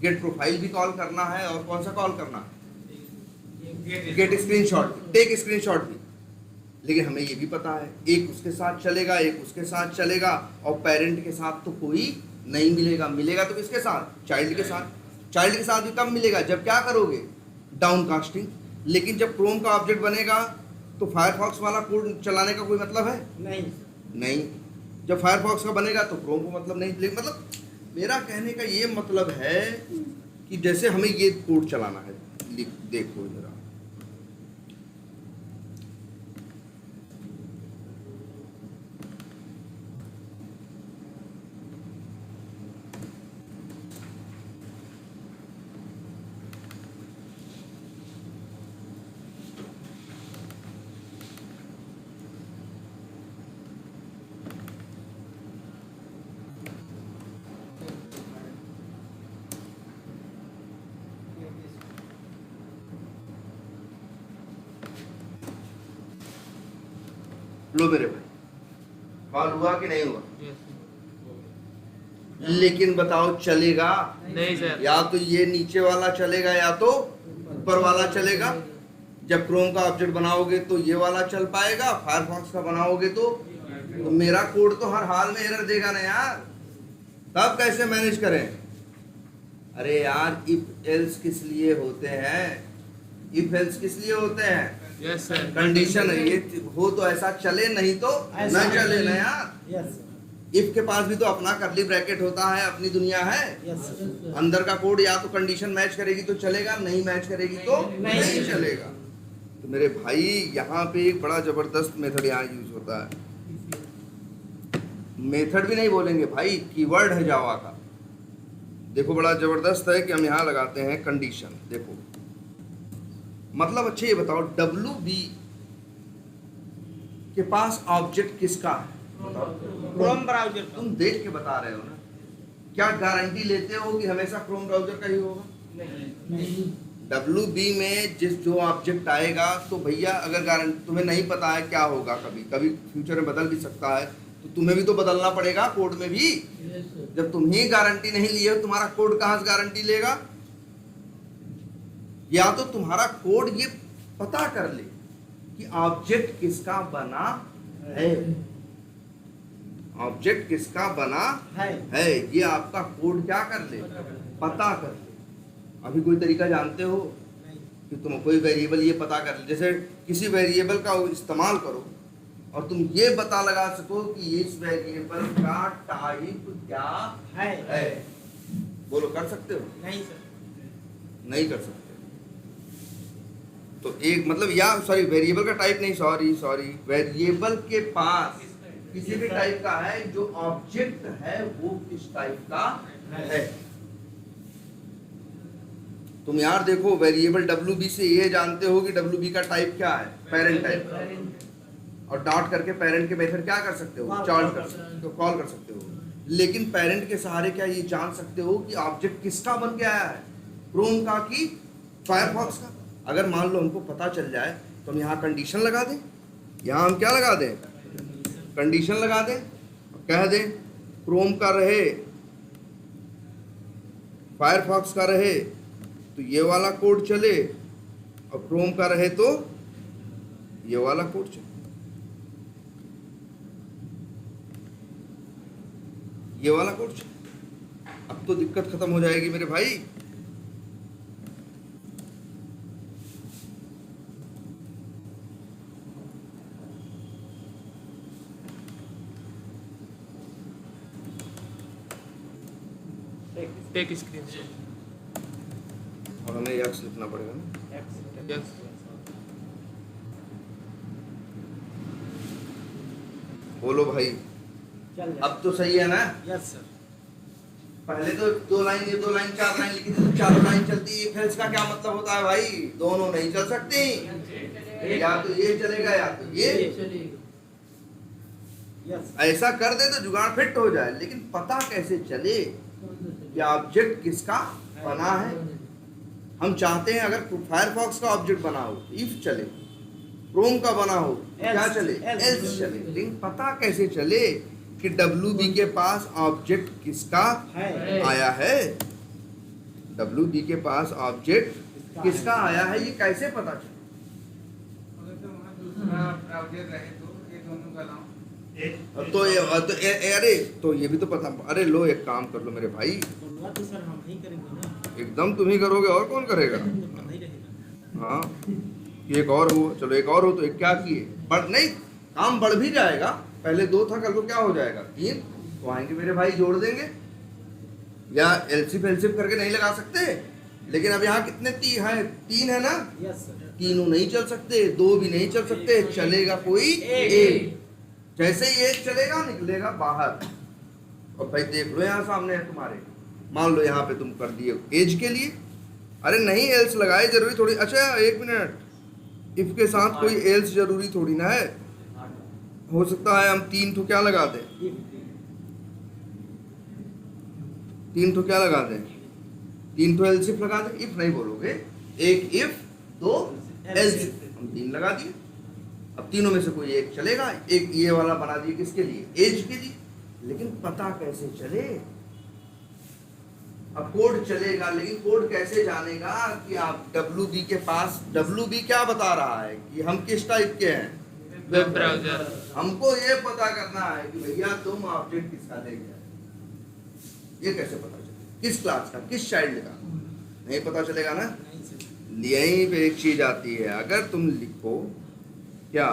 Speaker 2: गेट प्रोफाइल भी कॉल करना है और कौन सा कॉल करना है? गेट स्क्रीनशॉट, टेक स्क्रीनशॉट भी। लेकिन हमें ये भी पता है एक उसके साथ चलेगा, एक उसके साथ चलेगा और पेरेंट के साथ तो कोई नहीं मिलेगा। मिलेगा तो किसके साथ? चाइल्ड के साथ। चाइल्ड के साथ भी कब मिलेगा? जब क्या करोगे? Down casting. लेकिन जब क्रोम का ऑब्जेक्ट बनेगा तो फायरफॉक्स वाला कोड चलाने का कोई मतलब है? नहीं। जब फायरफॉक्स का बनेगा तो क्रोम को मतलब नहीं। मतलब मेरा कहने का ये मतलब है कि जैसे हमें ये कोड चलाना है, देखो जरा, लो मेरे भाई, कॉल हुआ कि नहीं हुआ?
Speaker 1: Yes.
Speaker 2: लेकिन बताओ चलेगा?
Speaker 1: नहीं सर।
Speaker 2: या तो ये नीचे वाला चलेगा या तो ऊपर वाला चलेगा। जब क्रोम का ऑब्जेक्ट बनाओगे तो ये वाला चल पाएगा, फायरफॉक्स का बनाओगे तो मेरा कोड तो हर हाल में एरर देगा ना यार, तब कैसे मैनेज करें? अरे यार, इफ एल्स किस लिए होते हैं? इफ एल्स किस लिए होते हैं?
Speaker 1: Yes sir.
Speaker 2: कंडीशन है, ये हो तो ऐसा चले, नहीं तो
Speaker 4: ऐसा
Speaker 2: न चले ना यार।
Speaker 4: यस
Speaker 2: इफ के पास भी तो अपना करली ब्रैकेट होता है, अपनी दुनिया है।
Speaker 4: यस
Speaker 2: अंदर का कोड या तो कंडीशन मैच करेगी तो चलेगा, नहीं मैच करेगी तो
Speaker 4: नहीं
Speaker 2: नहीं चलेगा। तो मेरे भाई यहाँ पे एक बड़ा जबरदस्त मेथड यहाँ यूज होता है। मेथड भी नहीं बोलेंगे भाई, कीवर्ड है जावा का। देखो बड़ा जबरदस्त है कि हम यहाँ लगाते हैं कंडीशन। देखो मतलब अच्छे ये बताओ, WB के पास ऑब्जेक्ट किसका है?
Speaker 4: क्रोम ब्राउजर
Speaker 2: तुम देख के बता रहे हो ना, क्या गारंटी लेते हो कि हमेशा क्रोम ब्राउजर का ही होगा?
Speaker 4: नहीं
Speaker 2: WB में जो ऑब्जेक्ट आएगा, तो भैया अगर गारंटी तुम्हें नहीं पता है क्या होगा, कभी कभी फ्यूचर में बदल भी सकता है, तो तुम्हें भी तो बदलना पड़ेगा कोड में भी। जब तुम ही गारंटी नहीं लिए, तुम्हारा कोड कहाँ से गारंटी लेगा? या तो तुम्हारा कोड ये पता कर ले कि ऑब्जेक्ट किसका बना है, ऑब्जेक्ट किसका बना है, ये आपका कोड क्या कर ले, पता कर ले। अभी कोई तरीका जानते हो कि तुम कोई वेरिएबल ये पता कर ले, जैसे किसी वेरिएबल का इस्तेमाल करो और तुम ये पता लगा सको कि इस वेरिएबल का टाइप क्या है। बोलो, कर सकते हो?
Speaker 4: नहीं सर,
Speaker 2: नहीं कर सकते। तो एक मतलब, या सॉरी, वेरिएबल का टाइप नहीं, सॉरी, वेरिएबल के पास किसी भी टाइप का है, जो ऑब्जेक्ट है वो किस टाइप का है। तुम यार देखो, वेरिएबल WB से ये जानते हो कि WB का टाइप क्या है, पेरेंट टाइप का, और डॉट करके पेरेंट के मेथड क्या कर सकते हो, कॉल कर सकते हो। लेकिन पेरेंट के सहारे क्या ये जान सकते हो कि ऑब्जेक्ट किसका बन के आया है, क्रोम का कि फायरफॉक्स का? अगर मान लो हमको पता चल जाए तो हम यहाँ कंडीशन लगा दें, यहाँ हम क्या लगा दें, कंडीशन लगा दें, कह दें क्रोम का रहे, फायरफॉक्स का रहे तो ये वाला कोड चले, और क्रोम का रहे तो ये वाला कोड चले। ये वाला कोड चले। अब तो दिक्कत खत्म हो जाएगी मेरे भाई।
Speaker 1: टेक स्क्रीन
Speaker 2: और हमें यक्स लिखना पड़ेगा ना।
Speaker 1: यस
Speaker 2: बोलो भाई,
Speaker 4: चल
Speaker 2: अब तो सही है ना?
Speaker 4: यस सर,
Speaker 2: पहले तो 2 लाइन, ये 2 लाइन 4 लाइन लिखी थी, तो 4 लाइन चलती है। फिर इसका क्या मतलब होता है भाई? दोनों नहीं चल सकती, या तो ये चलेगा या तो ये।
Speaker 4: यस
Speaker 2: ऐसा कर दे तो जुगाड़ फिट हो जाए, लेकिन पता कैसे चले कि ऑब्जेक्ट किसका बना है? हम चाहते हैं अगर फायरफॉक्स का ऑब्जेक्ट बना हो इफ चले, क्रोम का बना हो क्या चले, एल्स चले। लेकिन पता कैसे चले कि WB के पास ऑब्जेक्ट किसका आया है? WB के पास ऑब्जेक्ट किसका आया है, ये कैसे पता चले?
Speaker 3: अगर तो वहाँ दूसरा ब्राउज़र रहे तो ये दोनों का नाम
Speaker 2: अरे तो ये भी तो पता। अरे लो, एक काम कर लो मेरे भाई,
Speaker 4: तो सर हम ही करेंगे ना,
Speaker 2: एकदम तुम ही करोगे, और कौन करेगा?
Speaker 4: पता ही रहेगा।
Speaker 2: हाँ, कि एक और हो, चलो एक और हो तो एक क्या किए, बढ़ नहीं, काम बढ़ भी जाएगा। पहले 2 था, कल को क्या हो जाएगा 3, तो आएंगे मेरे भाई जोड़ देंगे। या एलसीफ करके नहीं लगा सकते, लेकिन अब यहाँ कितने 3 है ना?
Speaker 4: यस सर,
Speaker 2: तीनों नहीं चल सकते, 2 भी नहीं चल सकते, चलेगा कोई एक। जैसे ही एक चलेगा निकलेगा बाहर। और भाई देख लो यहाँ सामने है तुम्हारे, मान लो यहाँ पे तुम कर दिए एज के लिए, अरे नहीं एल्स लगाए जरूरी थोड़ी। अच्छा 1 मिनट, इफ के साथ कोई एल्स जरूरी थोड़ी ना है, हो सकता है हम 3 तो क्या लगा दें, 3 तो क्या लगा दें, 3 तो एल्स इफ लगा दें। इफ नहीं बोलोगे, एक इफ 2 एल्स, हम 3 लगा दिए। अब तीनों में से कोई एक चलेगा, एक ये वाला बना दिए किसके लिए, एज के लिए, लेकिन पता कैसे चले। अब कोड चलेगा, लेकिन कोड कैसे जानेगा कि आप WB के पास, WB क्या बता रहा है कि हम किस टाइप के हैं,
Speaker 1: वेब ब्राउजर।
Speaker 2: हमको ये पता करना है कि भैया तुम ऑब्जेक्ट किसका ले गया, ये कैसे पता चलेगा, किस क्लास का, किस चाइल्ड का, नहीं पता चलेगा ना। यहीं पे एक चीज आती है, अगर तुम लिखो क्या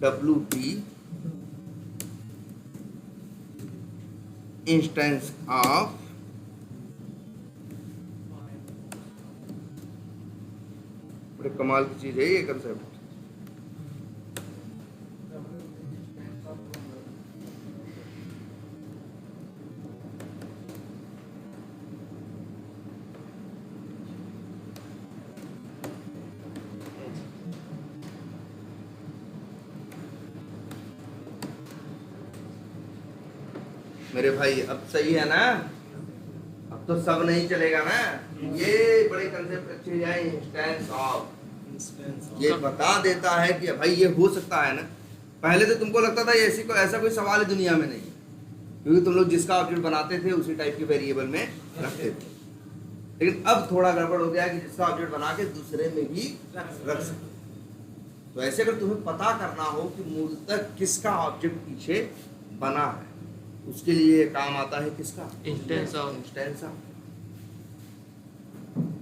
Speaker 2: WB इंस्टेंस ऑफ बड़े कमाल की चीज है ये कंसेप्ट। मेरे भाई अब सही है ना, अब तो सब नहीं चलेगा ना। ये बड़े कंसेप्ट अच्छे हैं, इंस्टेंस ऑफ ये बता देता है कि भाई ये हो सकता है ना। पहले तो तुमको लगता था ये ऐसा कोई सवाल है दुनिया में नहीं, क्योंकि तुम लोग जिसका ऑब्जेक्ट बनाते थे उसी टाइप के वेरिएबल में रखते थे। लेकिन अब थोड़ा गड़बड़ हो गया कि जिसका ऑब्जेक्ट बना के दूसरे में भी रख सकते। तो ऐसे अगर तुम्हें पता करना हो कि मूलतः किसका ऑब्जेक्ट पीछे बना है, उसके लिए काम आता है किसका,
Speaker 1: इंस्टेंस ऑफ।
Speaker 2: इंस्टेंस ऑफ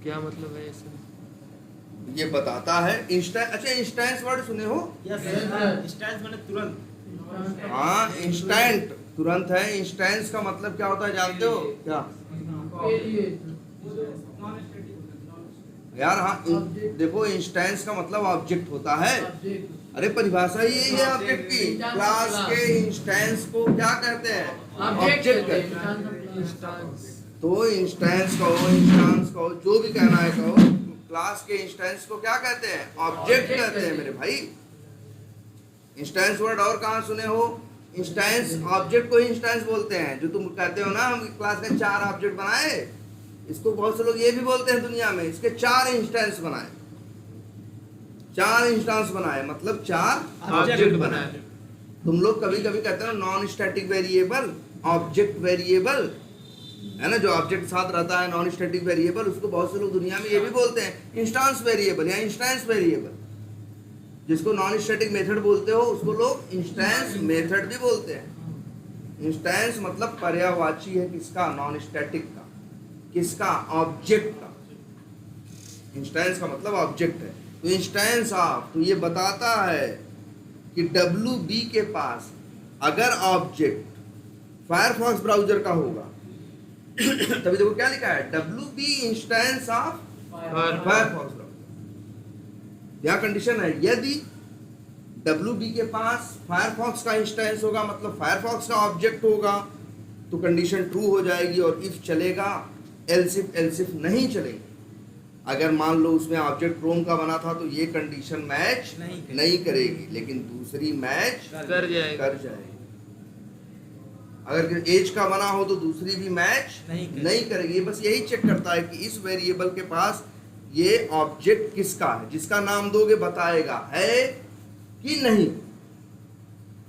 Speaker 1: क्या मतलब है इसमें?
Speaker 2: ये बताता है इंस्टेंस। अच्छा इंस्टेंस वर्ड सुने हो?
Speaker 4: इंस्टेंस माने तुरंत।
Speaker 2: हाँ इंस्टेंट तुरंत है। इंस्टेंस का मतलब क्या होता है जानते हो क्या यार? हाँ देखो इंस्टेंस का मतलब ऑब्जेक्ट होता है। अरे परिभाषा ही यही है ऑब्जेक्ट की। क्लास के इंस्टेंस को क्या कहते हैं, ऑब्जेक्ट कहते हैं। तो इंस्टेंस कहो, इंस्टेंस कहो, जो भी कहना है कहो, क्लास के इंस्टेंस को क्या कहते हैं, ऑब्जेक्ट कहते हैं मेरे भाई। इंस्टेंस वर्ड और कहाँ सुने हो? इंस्टेंस ऑब्जेक्ट को ही इंस्टेंस बोलते हैं। जो तुम कहते हो ना हम क्लास में 4 ऑब्जेक्ट बनाए, इसको बहुत से लोग ये भी बोलते हैं दुनिया में, इसके 4 इंस्टेंस बनाए, 4 इंस्टेंस बनाए मतलब 4 ऑब्जेक्ट बनाए। तुम लोग कभी कभी कहते हो non static variable, object variable है ना, जो ऑब्जेक्ट साथ रहता है नॉन स्टैटिक वेरिएबल, उसको बहुत से लोग दुनिया में ये भी बोलते हैं इंस्टेंस वेरिएबल या इंस्टेंस वेरिएबल। जिसको नॉन स्टैटिक मेथड बोलते हो उसको लोग इंस्टेंस मेथड भी बोलते हैं। इंस्टेंस मतलब पर्यायवाची है किसका, नॉन स्टैटिक का, किसका, ऑब्जेक्ट का। इंस्टेंस का मतलब ऑब्जेक्ट है। तो इंस्टेंस ऑफ तो ये बताता है कि WB के पास अगर ऑब्जेक्ट फायरफॉक्स ब्राउजर का होगा तभी देखो क्या लिखा है, WB instance of Firefox browser. यह कंडीशन है, यदि WB के पास फायरफॉक्स का इंस्टेंस होगा मतलब फायरफॉक्स का ऑब्जेक्ट होगा तो कंडीशन ट्रू हो जाएगी और इफ चलेगा, एल्स इफ नहीं चलेगी। अगर मान लो उसमें ऑब्जेक्ट क्रोम का बना था तो ये कंडीशन मैच नहीं करेगी, लेकिन दूसरी मैच
Speaker 1: कर जाएगी।
Speaker 2: अगर एज का बना हो तो दूसरी भी मैच नहीं करेगी। बस यही चेक करता है कि इस वेरिएबल के पास ये ऑब्जेक्ट किसका है, जिसका नाम दोगे बताएगा है कि नहीं।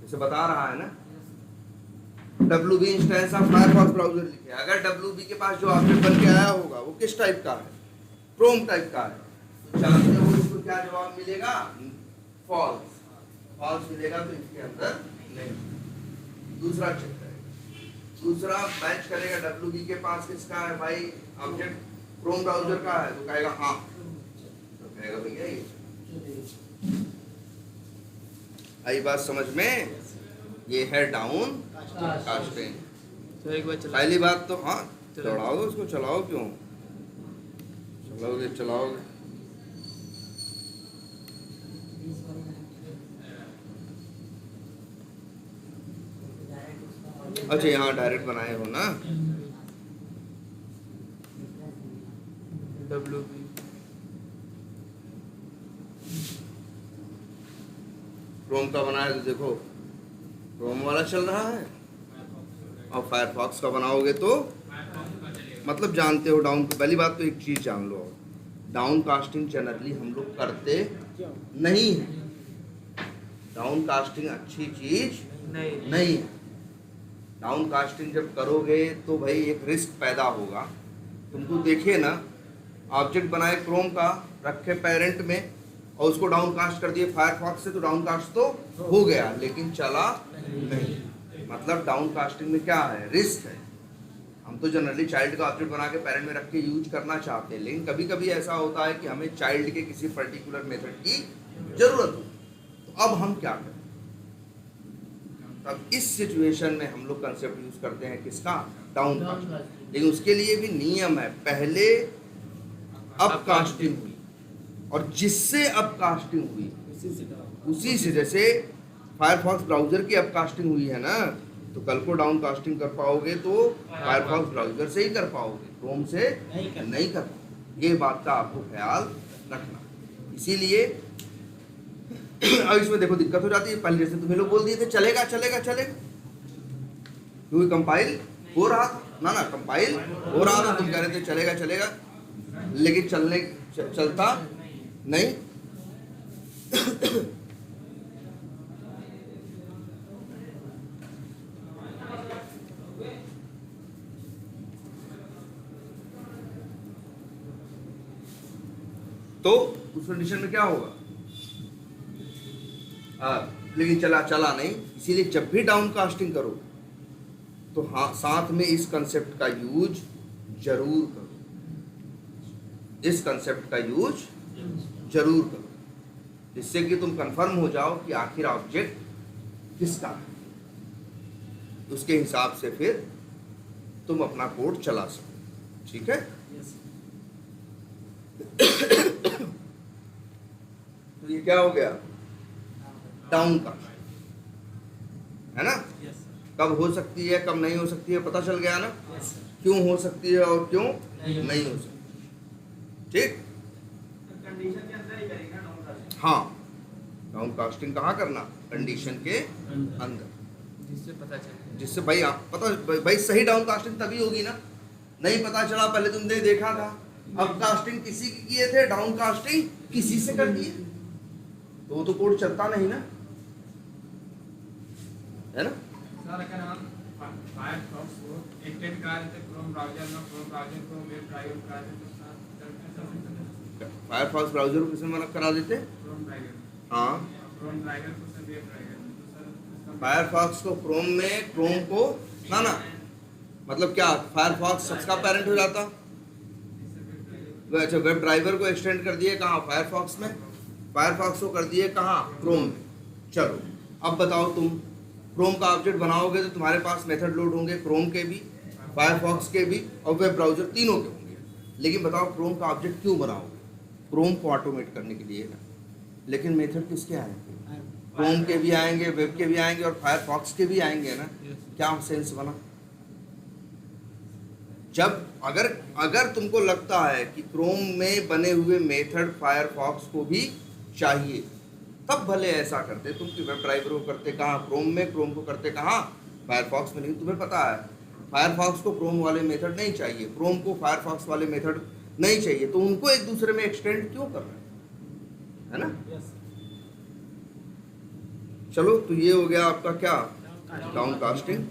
Speaker 2: जैसे बता रहा है ना WB instance of Firefox browser लिखे, अगर WB के पास जो ऑब्जेक्ट बन के आया होगा वो किस टाइप का है, क्रोम टाइप का है, तो जानते हो इसको क्या जवाब मिलेगा, फॉल्स। फॉल्स मिलेगा तो इसके अंदर नहीं। दूसरा चेक करेगा, दूसरा मैच करेगा WB के पास किसका है भाई, ऑब्जेक्ट क्रोम ब्राउजर का है तो कहेगा हाँ, तो कहेगा भैया ये। आई बात समझ में? ये है डाउन कास्टिंग।
Speaker 1: तो एक बार चला
Speaker 2: पहली बात तो हाँ चलाओ उसको, चलाओ क्यों चलाओगे। अच्छा यहाँ डायरेक्ट बनाए हो ना,
Speaker 1: WB
Speaker 2: क्रोम का बनाया तो देखो क्रोम वाला चल रहा है, और फायरफॉक्स का बनाओगे तो मतलब जानते हो डाउन। पहली बात तो एक चीज जान लो, डाउन कास्टिंग जनरली हम लोग करते नहीं हैं। डाउन कास्टिंग अच्छी चीज नहीं है। डाउन कास्टिंग जब करोगे तो भाई एक रिस्क पैदा होगा। तुमको देखिए ना, ऑब्जेक्ट बनाए क्रोम का, रखे पेरेंट में और उसको डाउन कास्ट कर दिए फायरफॉक्स से, तो डाउन कास्ट तो हो गया लेकिन चला नहीं। मतलब डाउन कास्टिंग में क्या है, रिस्क है। हम तो जनरली चाइल्ड का ऑब्जेक्ट बना के पेरेंट में रख के यूज करना चाहते हैं, लेकिन कभी कभी ऐसा होता है कि हमें चाइल्ड के किसी पर्टिकुलर मेथड की जरूरत हो, तो अब हम क्या करें? तब इस सिचुएशन में हम लोग कंसेप्ट यूज करते हैं किसका, डाउन कास्टिंग। लेकिन उसके लिए भी नियम है, पहले अप कास्टिंग हुई और जिससे अप कास्टिंग हुई उसी से, जैसे फायरफॉक्स ब्राउजर की अप कास्टिंग हुई है ना, तो कल को डाउन कास्टिंग कर पाओगे तो फायरफॉक्स ब्राउजर से ही कर पाओगे, क्रोम से नहीं कर पाओगे। ये बात का आपको ख्याल रखना। इसीलिए अब इसमें देखो दिक्कत हो जाती है। पहले जैसे तुम्हें लोग बोल दिए थे चलेगा चलेगा चलेगा, क्योंकि कंपाइल हो रहा था ना, कंपाइल हो रहा था, तुम कह रहे थे चलेगा चलेगा, लेकिन चलता नहीं। तो उस कंडीशन में क्या होगा, लेकिन चला नहीं। इसीलिए जब भी डाउन कास्टिंग करो तो हाँ, साथ में इस कंसेप्ट का यूज जरूर करो, इस कंसेप्ट का यूज जरूर करो, जिससे कि तुम कंफर्म हो जाओ कि आखिर ऑब्जेक्ट किसका है। उसके हिसाब से फिर तुम अपना कोड चला सको। ठीक है, तो ये क्या हो गया, डाउन का है ना। कब हो सकती है कब नहीं हो सकती है पता चल गया ना, क्यों हो सकती है और क्यों नहीं हो सकती। ठीक,
Speaker 5: कंडीशन के अंदर ही करेगा डाउन कास्टिंग।
Speaker 2: हाँ, डाउन कास्टिंग कहाँ करना, कंडीशन के अंदर,
Speaker 1: जिससे पता चले,
Speaker 2: जिससे भाई आप पता भाई सही डाउन कास्टिंग तभी होगी ना। नहीं पता चला, पहले तुमने देखा था, अब कास्टिंग किसी की किए थे, डाउन कास्टिंग किसी से कर दिए, तो वो तो कोड चलता नहीं ना, है ना।
Speaker 3: सर अगर हम फायरफॉक्स को एक्सटेंड करा देते क्रोम ब्राउजर में, क्रोम ब्राउजर को वेब ड्राइवर करा देते,
Speaker 2: फायरफॉक्स ब्राउजर को किसमें मना करा देते,
Speaker 3: क्रोम ड्राइवर,
Speaker 2: हाँ,
Speaker 3: क्रोम ड्राइवर को सर वेब ड्राइवर में, तो सर इसका
Speaker 2: फायरफॉक्स को क्रोम में, क्रोम को ना मतलब क्या, फायरफॉक्स सबका पेरेंट हो जाता। अच्छा, वेब ड्राइवर को एक्सटेंड कर दिए कहाँ, फायरफॉक्स में, फायरफॉक्स को कर दिए कहाँ, क्रोम में। चलो अब बताओ, तुम क्रोम का ऑब्जेक्ट बनाओगे तो तुम्हारे पास मेथड लोड होंगे, क्रोम के भी, फायरफॉक्स के भी और वेब ब्राउजर तीनों के होंगे। लेकिन बताओ क्रोम का ऑब्जेक्ट क्यों बनाओगे, क्रोम को ऑटोमेट करने के लिए ना। लेकिन मेथड किसके आएंगे, क्रोम के भी आएंगे, वेब के भी आएंगे और फायरफॉक्स के भी आएंगे ना। क्या सेंस बना। जब अगर तुमको लगता है कि क्रोम में बने हुए मेथड फायरफॉक्स को भी चाहिए, तब भले ऐसा करते तुम कि वेब ड्राइवर को करते कहाँ, क्रोम में, क्रोम को करते कहाँ, फायरफॉक्स में। लेकिन तुम्हें पता है फायरफॉक्स को क्रोम वाले मेथड नहीं चाहिए, क्रोम को फायरफॉक्स वाले मेथड नहीं चाहिए, तो उनको एक दूसरे में एक्सटेंड क्यों कर रहे हैं, है ना। चलो, तो ये हो गया आपका क्या, डाउन कास्टिंग।